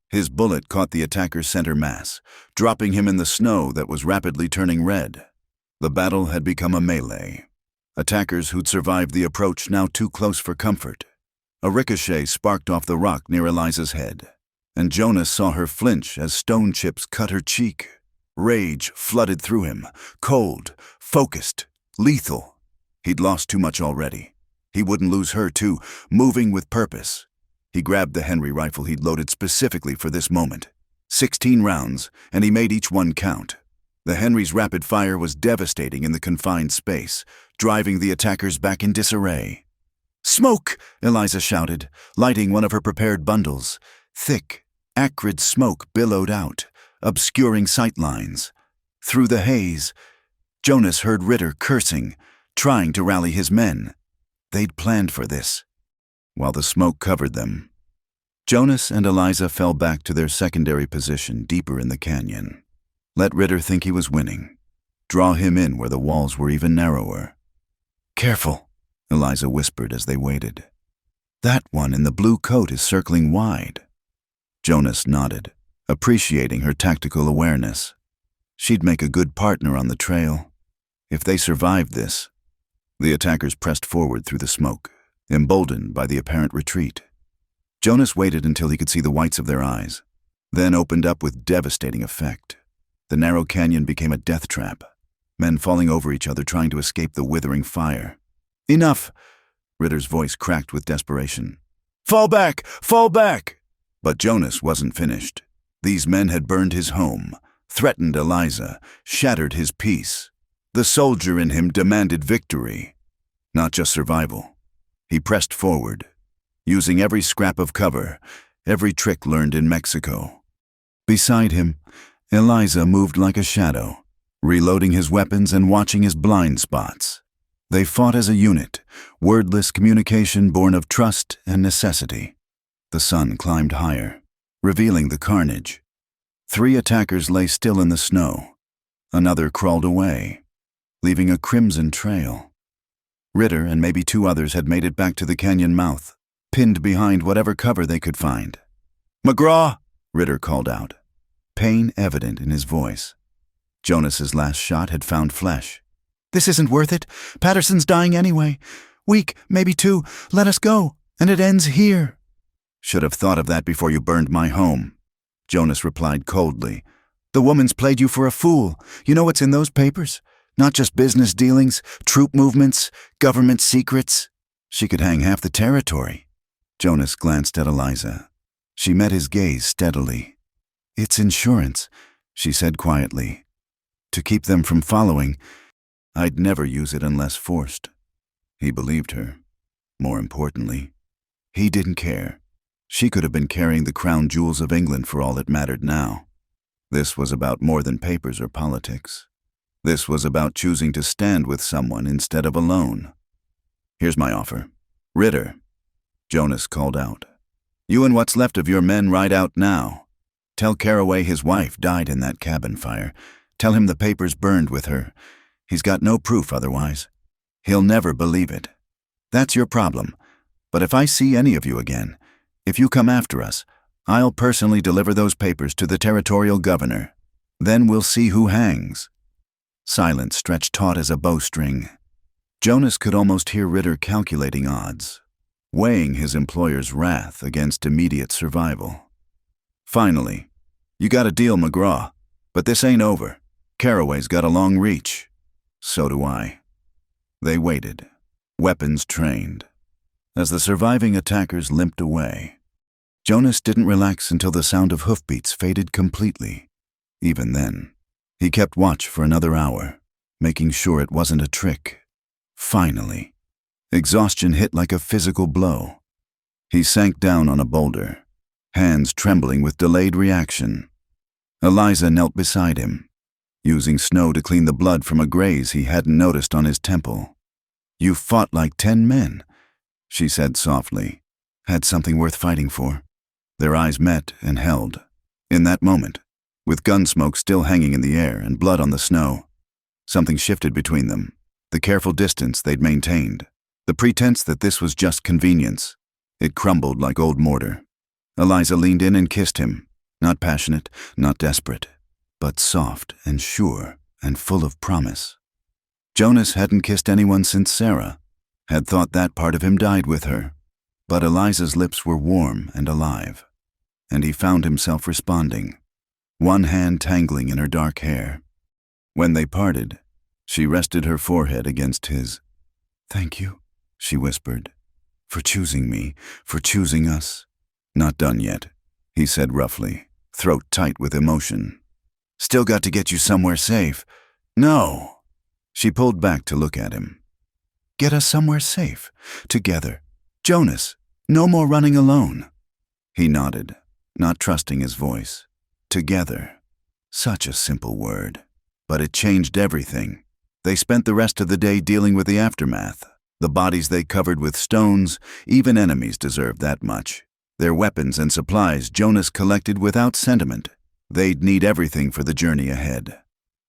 His bullet caught the attacker's center mass, dropping him in the snow that was rapidly turning red. The battle had become a melee. Attackers who'd survived the approach now too close for comfort. A ricochet sparked off the rock near Eliza's head, and Jonas saw her flinch as stone chips cut her cheek. Rage flooded through him, cold, focused, lethal. He'd lost too much already. He wouldn't lose her too, moving with purpose. He grabbed the Henry rifle he'd loaded specifically for this moment. 16 rounds, and he made each one count. The Henry's rapid fire was devastating in the confined space, driving the attackers back in disarray. "Smoke!" Eliza shouted, lighting one of her prepared bundles. Thick, acrid smoke billowed out, obscuring sight lines. Through the haze, Jonas heard Ritter cursing, trying to rally his men. They'd planned for this. While the smoke covered them, Jonas and Eliza fell back to their secondary position deeper in the canyon. Let Ritter think he was winning. Draw him in where the walls were even narrower. "Careful," Eliza whispered as they waited. "That one in the blue coat is circling wide." Jonas nodded, appreciating her tactical awareness. She'd make a good partner on the trail. If they survived this, the attackers pressed forward through the smoke, emboldened by the apparent retreat. Jonas waited until he could see the whites of their eyes, then opened up with devastating effect. The narrow canyon became a death trap, men falling over each other trying to escape the withering fire. "Enough!" Ritter's voice cracked with desperation. "Fall back! Fall back!" But Jonas wasn't finished. These men had burned his home, threatened Eliza, shattered his peace. The soldier in him demanded victory, not just survival. He pressed forward, using every scrap of cover, every trick learned in Mexico. Beside him, Eliza moved like a shadow, reloading his weapons and watching his blind spots. They fought as a unit, wordless communication born of trust and necessity. The sun climbed higher, revealing the carnage. 3 attackers lay still in the snow. Another crawled away, leaving a crimson trail. Ritter and maybe 2 others had made it back to the canyon mouth, pinned behind whatever cover they could find. "McGraw!" Ritter called out, pain evident in his voice. Jonas's last shot had found flesh. "This isn't worth it. Patterson's dying anyway. Week, maybe 2. Let us go, and it ends here." "Should have thought of that before you burned my home," Jonas replied coldly. "The woman's played you for a fool. You know what's in those papers? Not just business dealings, troop movements, government secrets. She could hang half the territory." Jonas glanced at Eliza. She met his gaze steadily. "It's insurance," she said quietly. "To keep them from following. I'd never use it unless forced." He believed her. More importantly, he didn't care. She could have been carrying the crown jewels of England for all it mattered now. This was about more than papers or politics. This was about choosing to stand with someone instead of alone. "Here's my offer. Ritter," Jonas called out. "You and what's left of your men ride out now. Tell Carraway his wife died in that cabin fire. Tell him the papers burned with her. He's got no proof otherwise. He'll never believe it. That's your problem. But if I see any of you again, if you come after us, I'll personally deliver those papers to the territorial governor. Then we'll see who hangs." Silence stretched taut as a bowstring. Jonas could almost hear Ritter calculating odds, weighing his employer's wrath against immediate survival. "Finally, you got a deal, McGraw, but this ain't over. Carraway's got a long reach. So do I." They waited, weapons trained. As the surviving attackers limped away, Jonas didn't relax until the sound of hoofbeats faded completely. Even then, he kept watch for another hour, making sure it wasn't a trick. Finally, exhaustion hit like a physical blow. He sank down on a boulder, hands trembling with delayed reaction. Eliza knelt beside him, using snow to clean the blood from a graze he hadn't noticed on his temple. "You fought like 10 men, she said softly. "Had something worth fighting for." Their eyes met and held. In that moment, with gun smoke still hanging in the air and blood on the snow, something shifted between them. The careful distance they'd maintained, the pretense that this was just convenience, it crumbled like old mortar. Eliza leaned in and kissed him, not passionate, not desperate, but soft and sure and full of promise. Jonas hadn't kissed anyone since Sarah, had thought that part of him died with her. But Eliza's lips were warm and alive, and he found himself responding, one hand tangling in her dark hair. When they parted, she rested her forehead against his. "Thank you," she whispered, "for choosing me, for choosing us." "Not done yet," he said roughly, throat tight with emotion. "Still got to get you somewhere safe." "No." She pulled back to look at him. "Get us somewhere safe, together. Jonas, no more running alone." He nodded, not trusting his voice. Together. Such a simple word. But it changed everything. They spent the rest of the day dealing with the aftermath. The bodies they covered with stones, even enemies deserved that much. Their weapons and supplies Jonas collected without sentiment. They'd need everything for the journey ahead.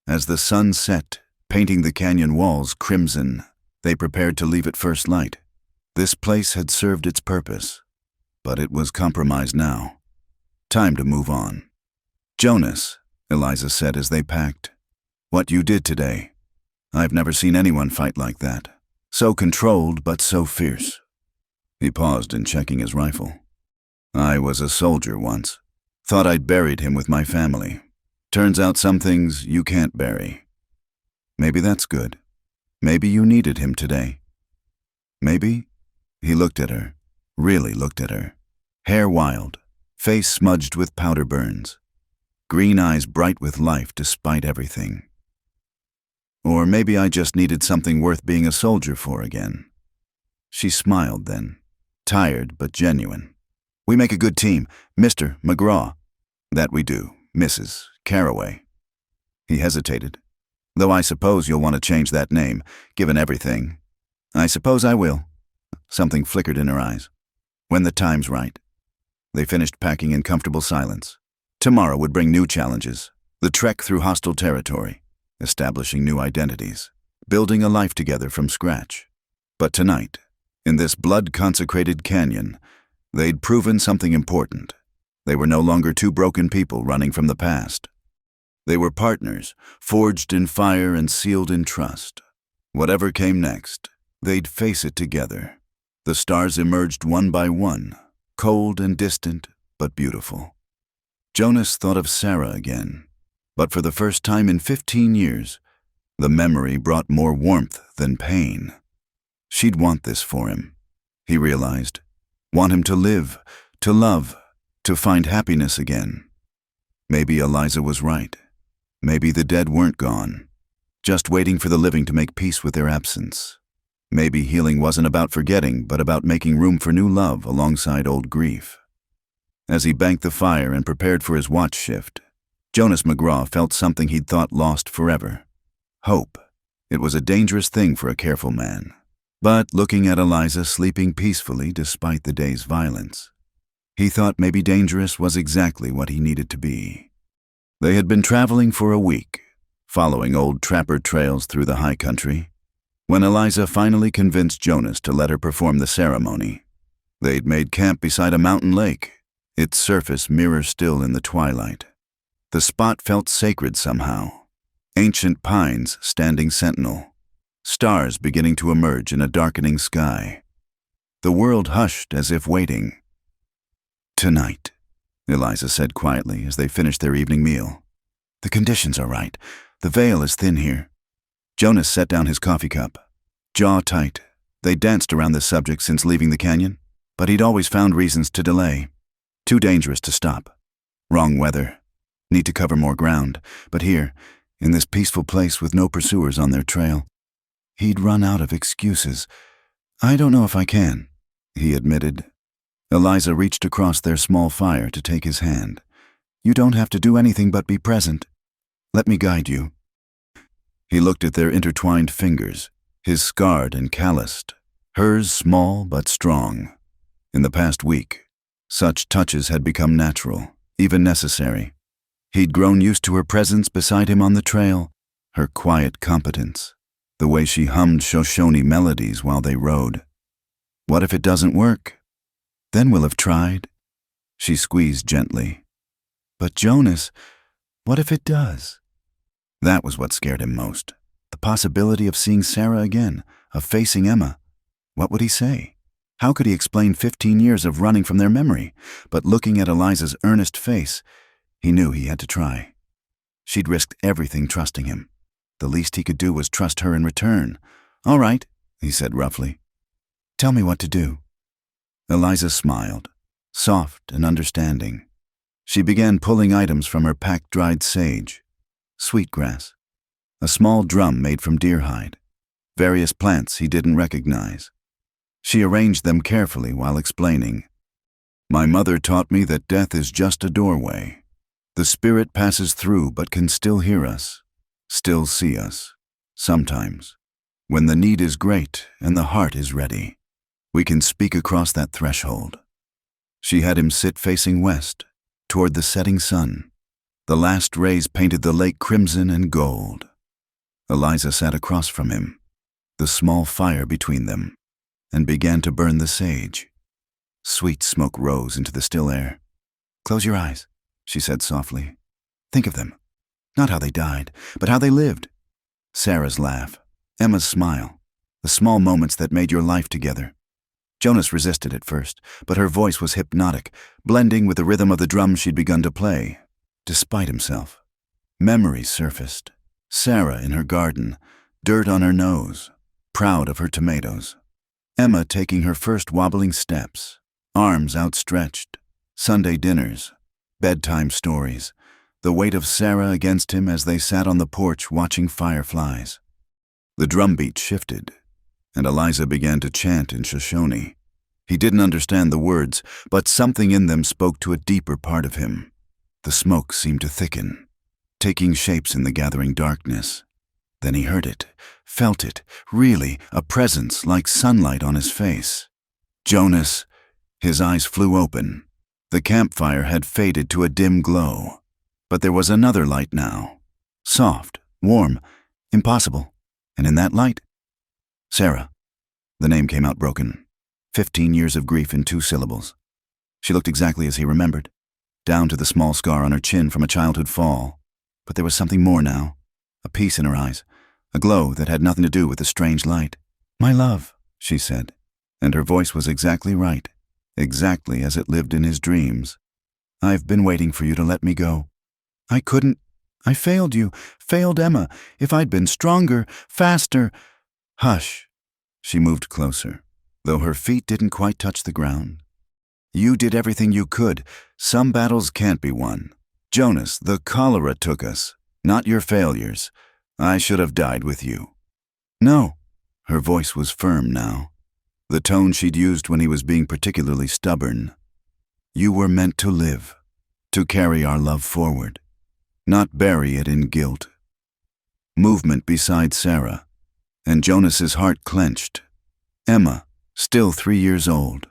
As the sun set, painting the canyon walls crimson, they prepared to leave at first light. This place had served its purpose, but it was compromised now. Time to move on. "Jonas," Eliza said as they packed, "what you did today. I've never seen anyone fight like that. So controlled, but so fierce." He paused in checking his rifle. "I was a soldier once. Thought I'd buried him with my family. Turns out some things you can't bury. Maybe that's good. Maybe you needed him today. Maybe." He looked at her, really looked at her. Hair wild, face smudged with powder burns, green eyes bright with life despite everything. "Or maybe I just needed something worth being a soldier for again." She smiled then, tired but genuine. "We make a good team, Mr. McGraw." "That we do, Mrs. Carraway." He hesitated. "Though I suppose you'll want to change that name, given everything." "I suppose I will." Something flickered in her eyes. "When the time's right." They finished packing in comfortable silence. Tomorrow would bring new challenges. The trek through hostile territory, establishing new identities, building a life together from scratch. But tonight, in this blood-consecrated canyon, they'd proven something important. They were no longer two broken people running from the past. They were partners, forged in fire and sealed in trust. Whatever came next, they'd face it together. The stars emerged one by one, cold and distant, but beautiful. Jonas thought of Sarah again, but for the first time in 15 years, the memory brought more warmth than pain. She'd want this for him, he realized. Want him to live, to love, to find happiness again. Maybe Eliza was right. Maybe the dead weren't gone, just waiting for the living to make peace with their absence. Maybe healing wasn't about forgetting, but about making room for new love alongside old grief. As he banked the fire and prepared for his watch shift, Jonas McGraw felt something he'd thought lost forever. Hope. It was a dangerous thing for a careful man. But looking at Eliza sleeping peacefully despite the day's violence, he thought maybe dangerous was exactly what he needed to be. They had been traveling for a week, following old trapper trails through the high country, when Eliza finally convinced Jonas to let her perform the ceremony. They'd made camp beside a mountain lake, its surface mirror still in the twilight. The spot felt sacred somehow. Ancient pines standing sentinel, stars beginning to emerge in a darkening sky. The world hushed as if waiting. "Tonight," Eliza said quietly as they finished their evening meal. "The conditions are right. The veil is thin here." Jonas set down his coffee cup, jaw tight. They danced around this subject since leaving the canyon, but he'd always found reasons to delay. Too dangerous to stop. Wrong weather. Need to cover more ground. But here, in this peaceful place with no pursuers on their trail, he'd run out of excuses. "I don't know if I can," he admitted. Eliza reached across their small fire to take his hand. "You don't have to do anything but be present. Let me guide you." He looked at their intertwined fingers, his scarred and calloused, hers small but strong. In the past week, such touches had become natural, even necessary. He'd grown used to her presence beside him on the trail, her quiet competence, the way she hummed Shoshone melodies while they rode. "What if it doesn't work? Then we'll have tried." She squeezed gently. "But Jonas, what if it does?" That was what scared him most. The possibility of seeing Sarah again, of facing Emma. What would he say? How could he explain 15 years of running from their memory? But looking at Eliza's earnest face, he knew he had to try. She'd risked everything trusting him. The least he could do was trust her in return. "All right," he said roughly. "Tell me what to do." Eliza smiled, soft and understanding. She began pulling items from her packed dried sage, sweetgrass, a small drum made from deer hide, various plants he didn't recognize. She arranged them carefully while explaining. "My mother taught me that death is just a doorway. The spirit passes through but can still hear us, still see us, sometimes. When the need is great and the heart is ready, we can speak across that threshold." She had him sit facing west, toward the setting sun. The last rays painted the lake crimson and gold. Eliza sat across from him, the small fire between them, and began to burn the sage. Sweet smoke rose into the still air. "Close your eyes," she said softly. Think of them. Not how they died, but how they lived. Sarah's laugh, Emma's smile, the small moments that made your life together. Jonas resisted at first, but her voice was hypnotic, blending with the rhythm of the drum she'd begun to play. Despite himself, memories surfaced. Sarah in her garden, dirt on her nose, proud of her tomatoes. Emma taking her first wobbling steps, arms outstretched, Sunday dinners, bedtime stories, the weight of Sarah against him as they sat on the porch watching fireflies. The drumbeat shifted, and Eliza began to chant in Shoshone. He didn't understand the words, but something in them spoke to a deeper part of him. The smoke seemed to thicken, taking shapes in the gathering darkness. Then he heard it, felt it, really, a presence like sunlight on his face. Jonas, his eyes flew open. The campfire had faded to a dim glow, but there was another light now. Soft, warm, impossible. And in that light, Sarah. The name came out broken. 15 years of grief in 2 syllables. She looked exactly as he remembered, down to the small scar on her chin from a childhood fall. But there was something more now, a peace in her eyes, a glow that had nothing to do with the strange light. "My love," she said, and her voice was exactly right, exactly as it lived in his dreams. "I've been waiting for you to let me go. I couldn't. I failed you, failed Emma. If I'd been stronger, faster—" "Hush." She moved closer, though her feet didn't quite touch the ground. "You did everything you could. Some battles can't be won. Jonas, the cholera took us, not your failures. I should have died with you." "No." Her voice was firm now, the tone she'd used when he was being particularly stubborn. "You were meant to live, to carry our love forward, not bury it in guilt." Movement beside Sarah, and Jonas's heart clenched. Emma, still 3 years old,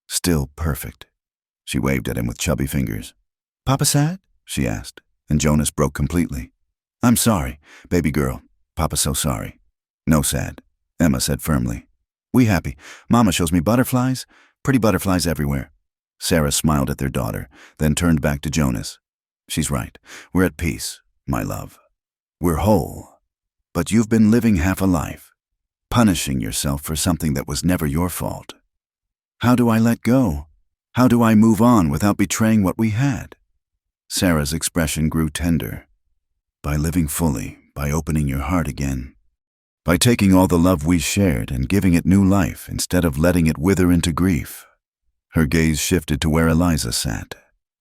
still perfect. She waved at him with chubby fingers. "Papa sad?" she asked, and Jonas broke completely. "I'm sorry, baby girl. Papa's so sorry." "No sad," Emma said firmly. "We happy. Mama shows me butterflies, pretty butterflies everywhere." Sarah smiled at their daughter, then turned back to Jonas. "She's right. We're at peace, my love. We're whole. But you've been living half a life, punishing yourself for something that was never your fault. How do I let go? How do I move on without betraying what we had?" Sarah's expression grew tender. "By living fully, by opening your heart again. By taking all the love we shared and giving it new life instead of letting it wither into grief." Her gaze shifted to where Eliza sat,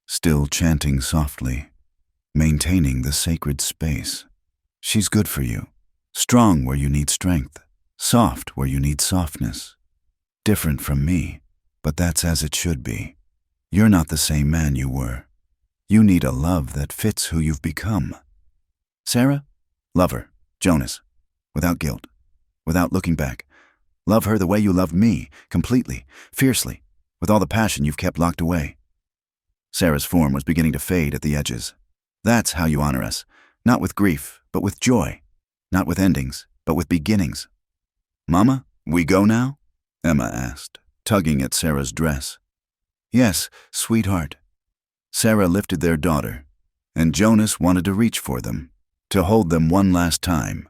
still chanting softly, maintaining the sacred space. "She's good for you, strong where you need strength, soft where you need softness. Different from me, but that's as it should be. You're not the same man you were. You need a love that fits who you've become. Sarah, love her, Jonas, without guilt, without looking back. Love her the way you loved me, completely, fiercely, with all the passion you've kept locked away." Sarah's form was beginning to fade at the edges. "That's how you honor us, not with grief, but with joy, not with endings, but with beginnings." "Mama, we go now?" Emma asked, tugging at Sarah's dress. "Yes, sweetheart." Sarah lifted their daughter, and Jonas wanted to reach for them, to hold them one last time,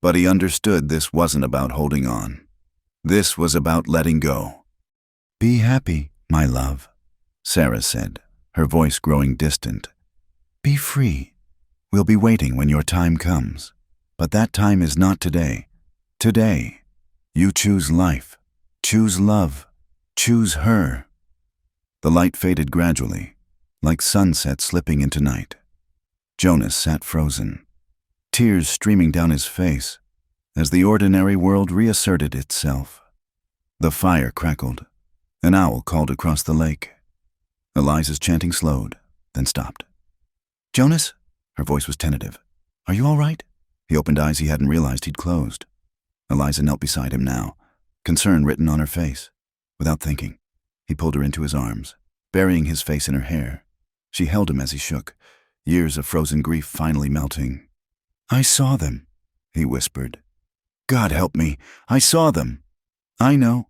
but he understood this wasn't about holding on. This was about letting go. "Be happy, my love," Sarah said, her voice growing distant. "Be free. We'll be waiting when your time comes. But that time is not today. Today, you choose life, choose love, choose her." The light faded gradually, like sunset slipping into night. Jonas sat frozen, tears streaming down his face as the ordinary world reasserted itself. The fire crackled. An owl called across the lake. Eliza's chanting slowed, then stopped. "Jonas?" Her voice was tentative. "Are you all right?" He opened eyes he hadn't realized he'd closed. Eliza knelt beside him now, concern written on her face. Without thinking, he pulled her into his arms, burying his face in her hair. She held him as he shook, years of frozen grief finally melting. "I saw them," he whispered. "God help me, I saw them." "I know."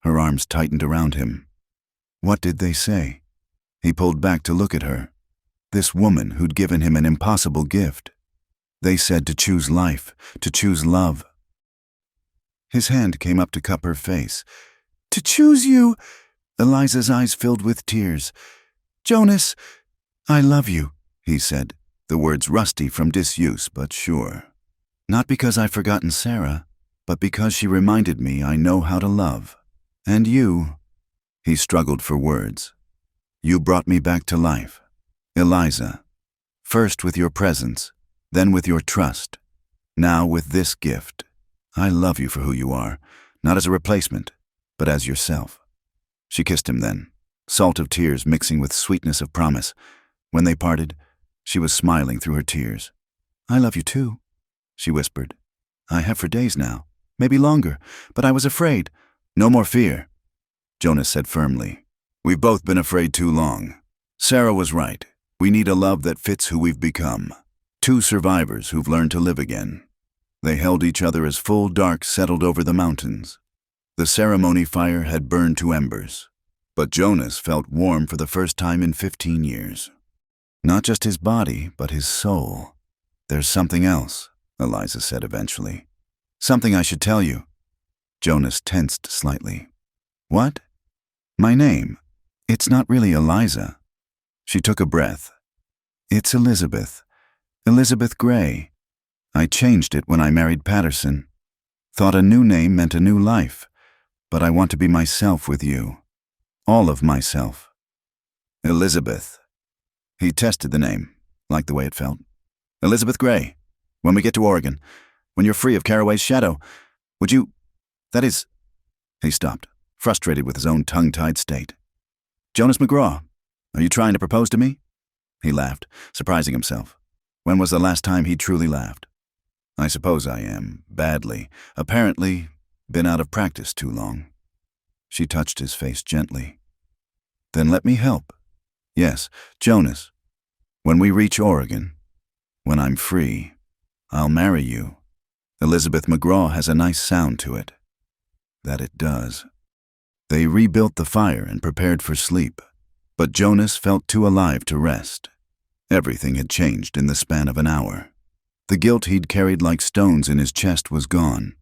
Her arms tightened around him. "What did they say?" He pulled back to look at her. this woman who'd given him an impossible gift. They said to choose life, to choose love. His hand came up to cup her face. "To choose you!" Eliza's eyes filled with tears. "Jonas, I love you," he said, the words rusty from disuse but sure. "Not because I've forgotten Sarah, but because she reminded me I know how to love. And you," he struggled for words, "you brought me back to life. Eliza, first with your presence, then with your trust, now with this gift. I love you for who you are, not as a replacement, but as yourself." She kissed him then, salt of tears mixing with sweetness of promise. When they parted, she was smiling through her tears. "I love you too," she whispered. "I have for days now, maybe longer, but I was afraid." "No more fear," Jonas said firmly. "We've both been afraid too long. Sarah was right. We need a love that fits who we've become. Two survivors who've learned to live again." They held each other as full dark settled over the mountains. The ceremony fire had burned to embers, but Jonas felt warm for the first time in 15 years. Not just his body, but his soul. "There's something else," Eliza said eventually. "Something I should tell you." Jonas tensed slightly. "What?" "My name. It's not really Eliza." She took a breath. "It's Elizabeth. Elizabeth Gray. I changed it when I married Patterson. Thought a new name meant a new life, but I want to be myself with you. All of myself." "Elizabeth." He tested the name, liked the way it felt. "Elizabeth Gray, when we get to Oregon, when you're free of Carraway's shadow, would you... that is..." He stopped, frustrated with his own tongue-tied state. "Jonas McGraw, are you trying to propose to me?" He laughed, surprising himself. When was the last time he truly laughed? "I suppose I am, badly. Apparently, been out of practice too long." She touched his face gently. "Then let me help. Yes, Jonas, when we reach Oregon, when I'm free, I'll marry you." Elizabeth McGraw has a nice sound to it. That it does. They rebuilt the fire and prepared for sleep, but Jonas felt too alive to rest. Everything had changed in the span of an hour. The guilt he'd carried like stones in his chest was gone,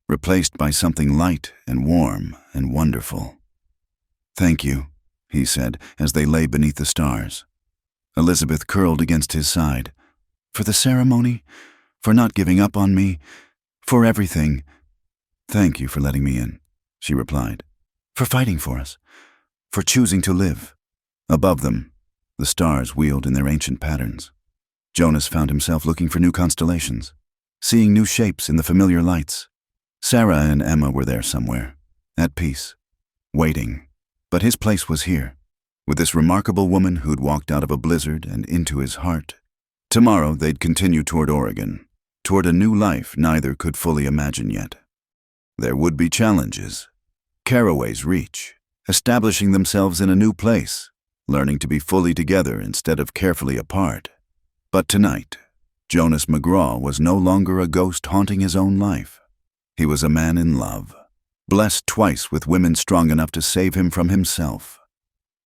replaced by something light and warm and wonderful. "Thank you," he said as they lay beneath the stars. Elizabeth curled against his side. "For the ceremony, for not giving up on me, for everything." "Thank you for letting me in," she replied. "For fighting for us, for choosing to live." Above them, the stars wheeled in their ancient patterns. Jonas found himself looking for new constellations, seeing new shapes in the familiar lights. Sarah and Emma were there somewhere, at peace, waiting. But his place was here, with this remarkable woman who'd walked out of a blizzard and into his heart. Tomorrow they'd continue toward Oregon, toward a new life neither could fully imagine yet. There would be challenges. Carraway's reach, establishing themselves in a new place, learning to be fully together instead of carefully apart. But tonight, Jonas McGraw was no longer a ghost haunting his own life. He was a man in love, blessed twice with women strong enough to save him from himself.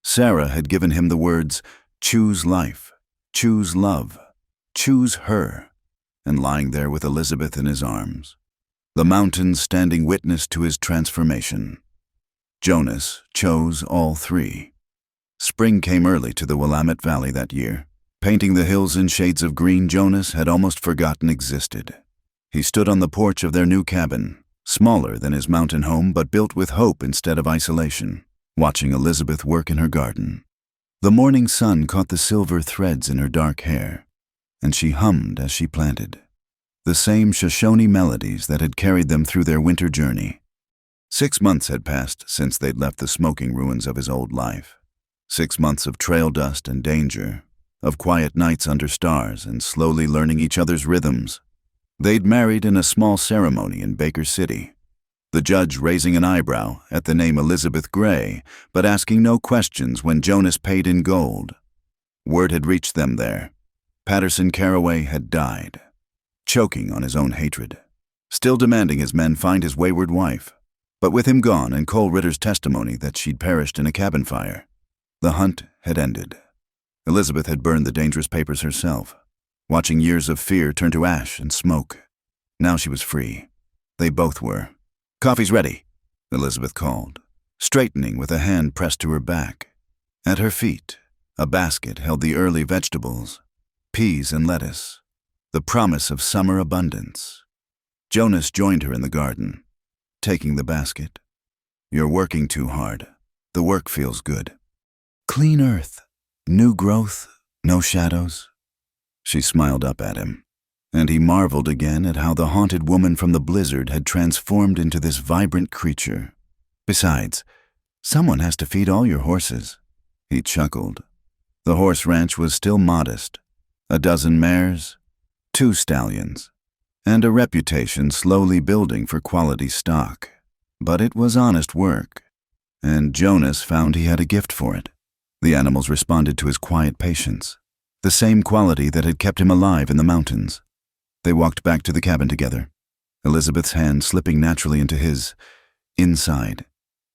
Sarah had given him the words, "Choose life, choose love, choose her," and lying there with Elizabeth in his arms, the mountains standing witness to his transformation. Jonas chose all three. Spring came early to the Willamette Valley that year, painting the hills in shades of green Jonas had almost forgotten existed. He stood on the porch of their new cabin, smaller than his mountain home but built with hope instead of isolation, watching Elizabeth work in her garden. The morning sun caught the silver threads in her dark hair, and she hummed as she planted. The same Shoshone melodies that had carried them through their winter journey. 6 months had passed since they'd left the smoking ruins of his old life. 6 months of trail dust and danger, of quiet nights under stars and slowly learning each other's rhythms. They'd married in a small ceremony in Baker City, the judge raising an eyebrow at the name Elizabeth Gray, but asking no questions when Jonas paid in gold. Word had reached them there. Patterson Carraway had died, choking on his own hatred, still demanding his men find his wayward wife. But with him gone and Cole Ritter's testimony that she'd perished in a cabin fire, the hunt had ended. Elizabeth had burned the dangerous papers herself, watching years of fear turn to ash and smoke. Now she was free. They both were. "Coffee's ready," Elizabeth called, straightening with a hand pressed to her back. At her feet, a basket held the early vegetables, peas and lettuce, the promise of summer abundance. Jonas joined her in the garden, taking the basket. "You're working too hard. The work feels good. Clean earth, new growth, no shadows." She smiled up at him, and he marveled again at how the haunted woman from the blizzard had transformed into this vibrant creature. "Besides, someone has to feed all your horses." He chuckled. The horse ranch was still modest. 12 mares, 2 stallions, and a reputation slowly building for quality stock. But it was honest work, and Jonas found he had a gift for it. The animals responded to his quiet patience, the same quality that had kept him alive in the mountains. They walked back to the cabin together, Elizabeth's hand slipping naturally into his. Inside,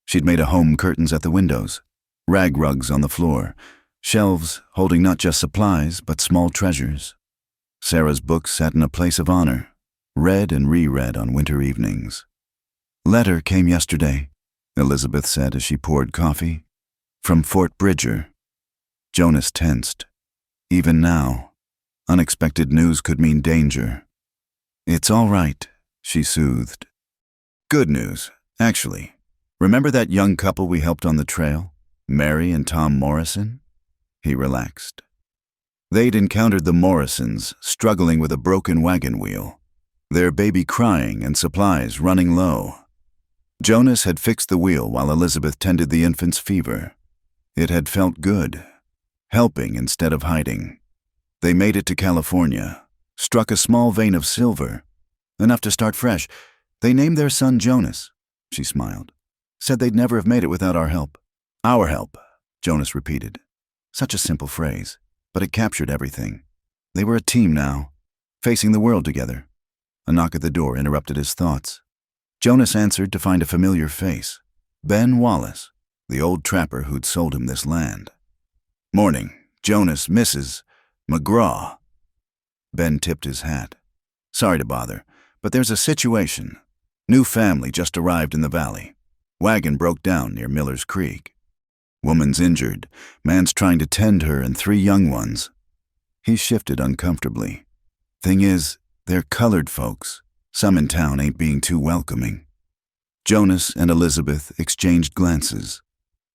she'd made a home curtains at the windows, rag rugs on the floor, shelves holding not just supplies but small treasures. Sarah's books sat in a place of honor, read and reread on winter evenings. "Letter came yesterday," Elizabeth said as she poured coffee. "From Fort Bridger." Jonas tensed. Even now, unexpected news could mean danger. "It's all right," she soothed. "Good news, actually. Remember that young couple we helped on the trail, Mary and Tom Morrison?" He relaxed. They'd encountered the Morrisons struggling with a broken wagon wheel, their baby crying and supplies running low. Jonas had fixed the wheel while Elizabeth tended the infant's fever. It had felt good, helping instead of hiding. They made it to California, struck a small vein of silver, enough to start fresh. They named their son Jonas. She smiled. "Said they'd never have made it without our help." "Our help," Jonas repeated. Such a simple phrase, but it captured everything. They were a team now, facing the world together. A knock at the door interrupted his thoughts. Jonas answered to find a familiar face. Ben Wallace, the old trapper who'd sold him this land. "Morning, Jonas, Mrs. McGraw." Ben tipped his hat. "Sorry to bother, but there's a situation. New family just arrived in the valley. Wagon broke down near Miller's Creek. Woman's injured, man's trying to tend her and 3 young ones." He shifted uncomfortably. "Thing is, they're colored folks. Some in town ain't being too welcoming." Jonas and Elizabeth exchanged glances.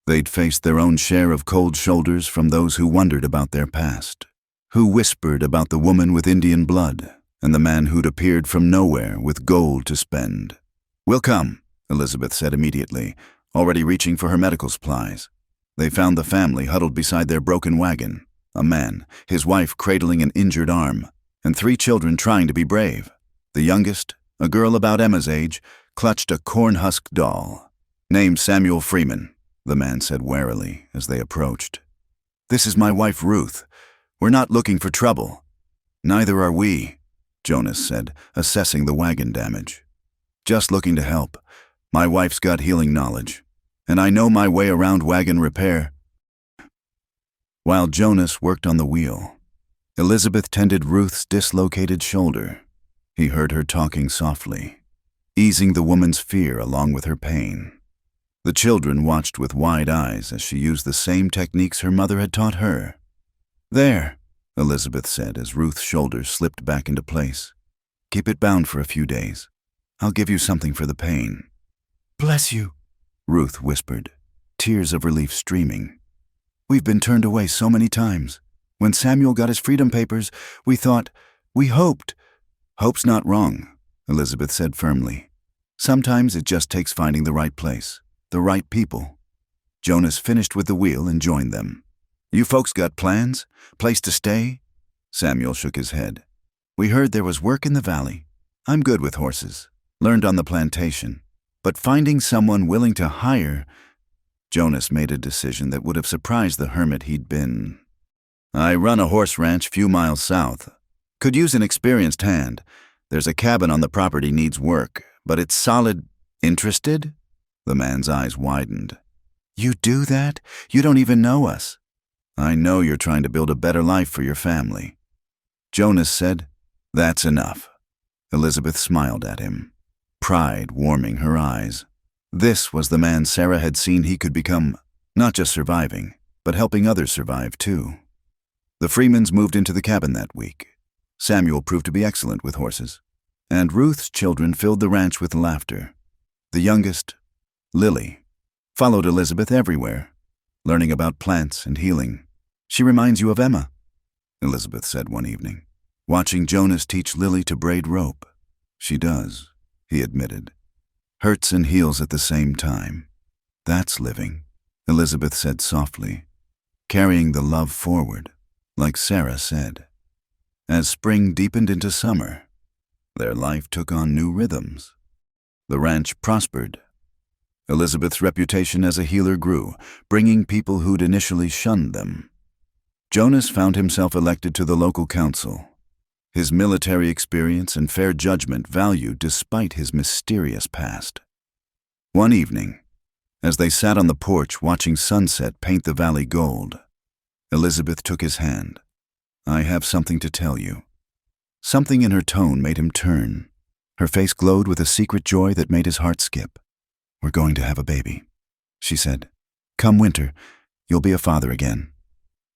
They'd faced their own share of cold shoulders from those who wondered about their past, who whispered about the woman with Indian blood and the man who'd appeared from nowhere with gold to spend. "We'll come," Elizabeth said immediately, already reaching for her medical supplies. They found the family huddled beside their broken wagon, a man, his wife cradling an injured arm, and 3 children trying to be brave. The youngest, a girl about Emma's age, clutched a corn-husk doll. "Named Samuel Freeman," the man said warily as they approached. "This is my wife Ruth. We're not looking for trouble." "Neither are we," Jonas said, assessing the wagon damage. "Just looking to help. My wife's got healing knowledge, and I know my way around wagon repair." While Jonas worked on the wheel, Elizabeth tended Ruth's dislocated shoulder. He heard her talking softly, easing the woman's fear along with her pain. The children watched with wide eyes as she used the same techniques her mother had taught her. "There," Elizabeth said as Ruth's shoulders slipped back into place. "Keep it bound for a few days. I'll give you something for the pain." "Bless you," Ruth whispered, tears of relief streaming. "We've been turned away so many times. When Samuel got his freedom papers, we hoped." "Hope's not wrong," Elizabeth said firmly. "Sometimes it just takes finding the right place, the right people." Jonas finished with the wheel and joined them. "You folks got plans? Place to stay?" Samuel shook his head. "We heard there was work in the valley. I'm good with horses. Learned on the plantation. But finding someone willing to hire..." Jonas made a decision that would have surprised the hermit he'd been. "I run a horse ranch few miles south. Could use an experienced hand. There's a cabin on the property needs work, but it's solid." "Interested?" The man's eyes widened. "You do that? You don't even know us." I know you're trying to build a better life for your family." Jonas said, "That's enough." Elizabeth smiled at him, pride warming her eyes. This was the man Sarah had seen he could become, not just surviving, but helping others survive too. The Freemans moved into the cabin that week. Samuel proved to be excellent with horses, and Ruth's children filled the ranch with laughter. The youngest, Lily, followed Elizabeth everywhere, learning about plants and healing. "She reminds you of Emma," Elizabeth said one evening, watching Jonas teach Lily to braid rope. "She does," he admitted. "Hurts and heals at the same time. That's living," Elizabeth said softly, carrying the love forward, like Sarah said. As spring deepened into summer, their life took on new rhythms. The ranch prospered. Elizabeth's reputation as a healer grew, bringing people who'd initially shunned them. Jonas found himself elected to the local council, his military experience and fair judgment valued despite his mysterious past. One evening, as they sat on the porch watching sunset paint the valley gold, Elizabeth took his hand. "I have something to tell you." Something in her tone made him turn. Her face glowed with a secret joy that made his heart skip. "We're going to have a baby," she said. "Come winter, you'll be a father again."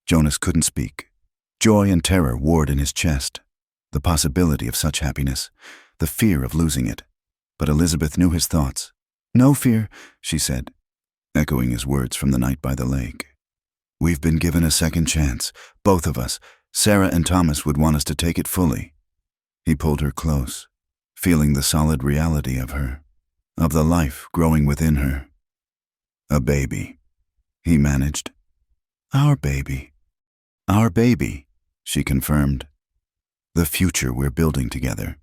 Jonas couldn't speak. Joy and terror warred in his chest. The possibility of such happiness, the fear of losing it. But Elizabeth knew his thoughts. "No fear," she said, echoing his words from the night by the lake. "We've been given a second chance, both of us. Sarah and Thomas would want us to take it fully." He pulled her close, feeling the solid reality of her, of the life growing within her. "A baby," he managed. "Our baby. Our baby," she confirmed. "The future we're building together."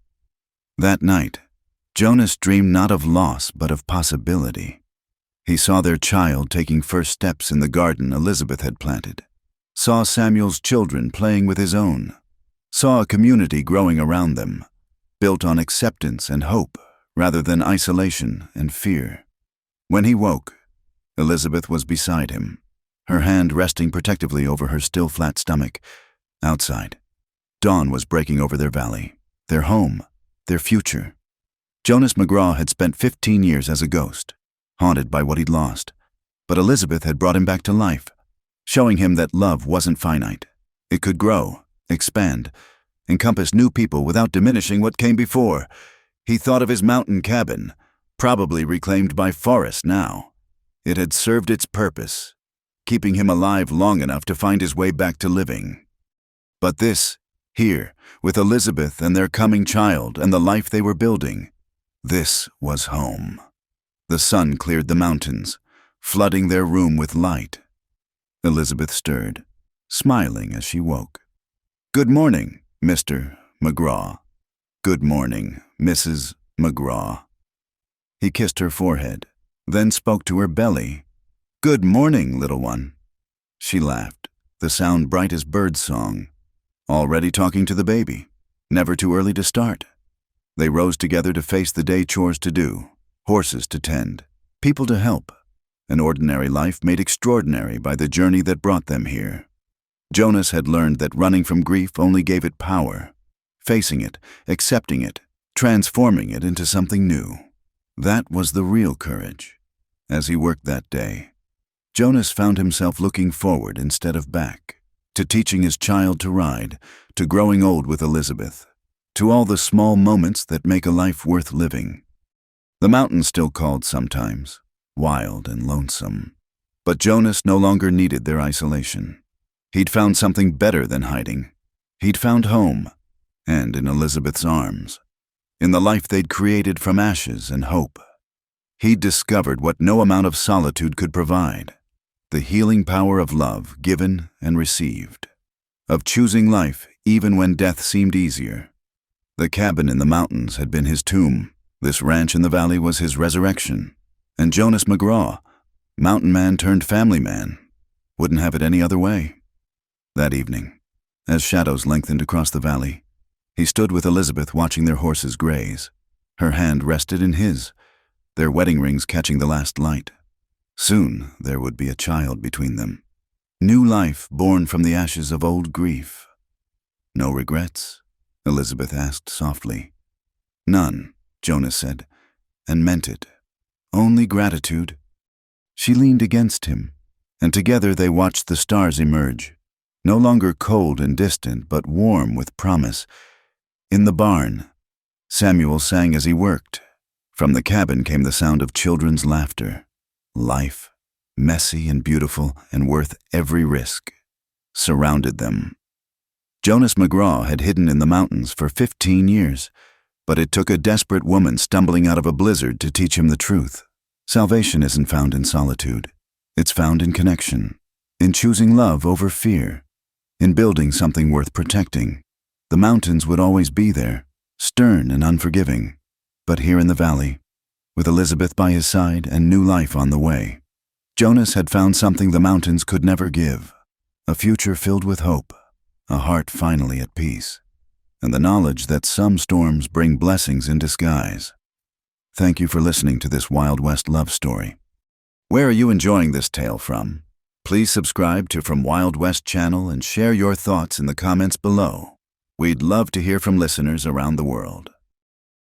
That night, Jonas dreamed not of loss but of possibility. He saw their child taking first steps in the garden Elizabeth had planted, saw Samuel's children playing with his own, saw a community growing around them, built on acceptance and hope rather than isolation and fear. When he woke, Elizabeth was beside him, her hand resting protectively over her still flat stomach. Outside, dawn was breaking over their valley, their home, their future. Jonas McGraw had spent 15 years as a ghost, haunted by what he'd lost, but Elizabeth had brought him back to life, showing him that love wasn't finite. It could grow, expand, encompass new people without diminishing what came before. He thought of his mountain cabin, probably reclaimed by forest now. It had served its purpose, keeping him alive long enough to find his way back to living. But this, here, with Elizabeth and their coming child and the life they were building, this was home. The sun cleared the mountains, flooding their room with light. Elizabeth stirred, smiling as she woke. "Good morning, Mr. McGraw." "Good morning, Mrs. McGraw." He kissed her forehead, then spoke to her belly. "Good morning, little one." She laughed, the sound bright as bird song. Already talking to the baby, never too early to start. They rose together to face the day chores to do, horses to tend, people to help, an ordinary life made extraordinary by the journey that brought them here. Jonas had learned that running from grief only gave it power, facing it, accepting it, transforming it into something new. That was the real courage. As he worked that day, Jonas found himself looking forward instead of back, to teaching his child to ride, to growing old with Elizabeth, to all the small moments that make a life worth living. The mountains still called sometimes, wild and lonesome. But Jonas no longer needed their isolation. He'd found something better than hiding. He'd found home, and in Elizabeth's arms, in the life they'd created from ashes and hope. He'd discovered what no amount of solitude could provide, the healing power of love given and received, of choosing life even when death seemed easier. The cabin in the mountains had been his tomb. This ranch in the valley was his resurrection. And Jonas McGraw, mountain man turned family man, wouldn't have it any other way. That evening, as shadows lengthened across the valley, he stood with Elizabeth watching their horses graze. Her hand rested in his, their wedding rings catching the last light. Soon there would be a child between them. New life born from the ashes of old grief. No regrets? Elizabeth asked softly. None, Jonas said, and meant it. Only gratitude. She leaned against him, and together they watched the stars emerge, no longer cold and distant, but warm with promise. In the barn, Samuel sang as he worked. From the cabin came the sound of children's laughter. Life, messy and beautiful and worth every risk, surrounded them. Jonas McGraw had hidden in the mountains for 15 years, but it took a desperate woman stumbling out of a blizzard to teach him the truth. Salvation isn't found in solitude. It's found in connection, in choosing love over fear, in building something worth protecting. The mountains would always be there, stern and unforgiving, but here in the valley, with Elizabeth by his side and new life on the way, Jonas had found something the mountains could never give, a future filled with hope, a heart finally at peace, and the knowledge that some storms bring blessings in disguise. Thank you for listening to this Wild West love story. Where are you enjoying this tale from? Please subscribe to From Wild West channel and share your thoughts in the comments below. We'd love to hear from listeners around the world.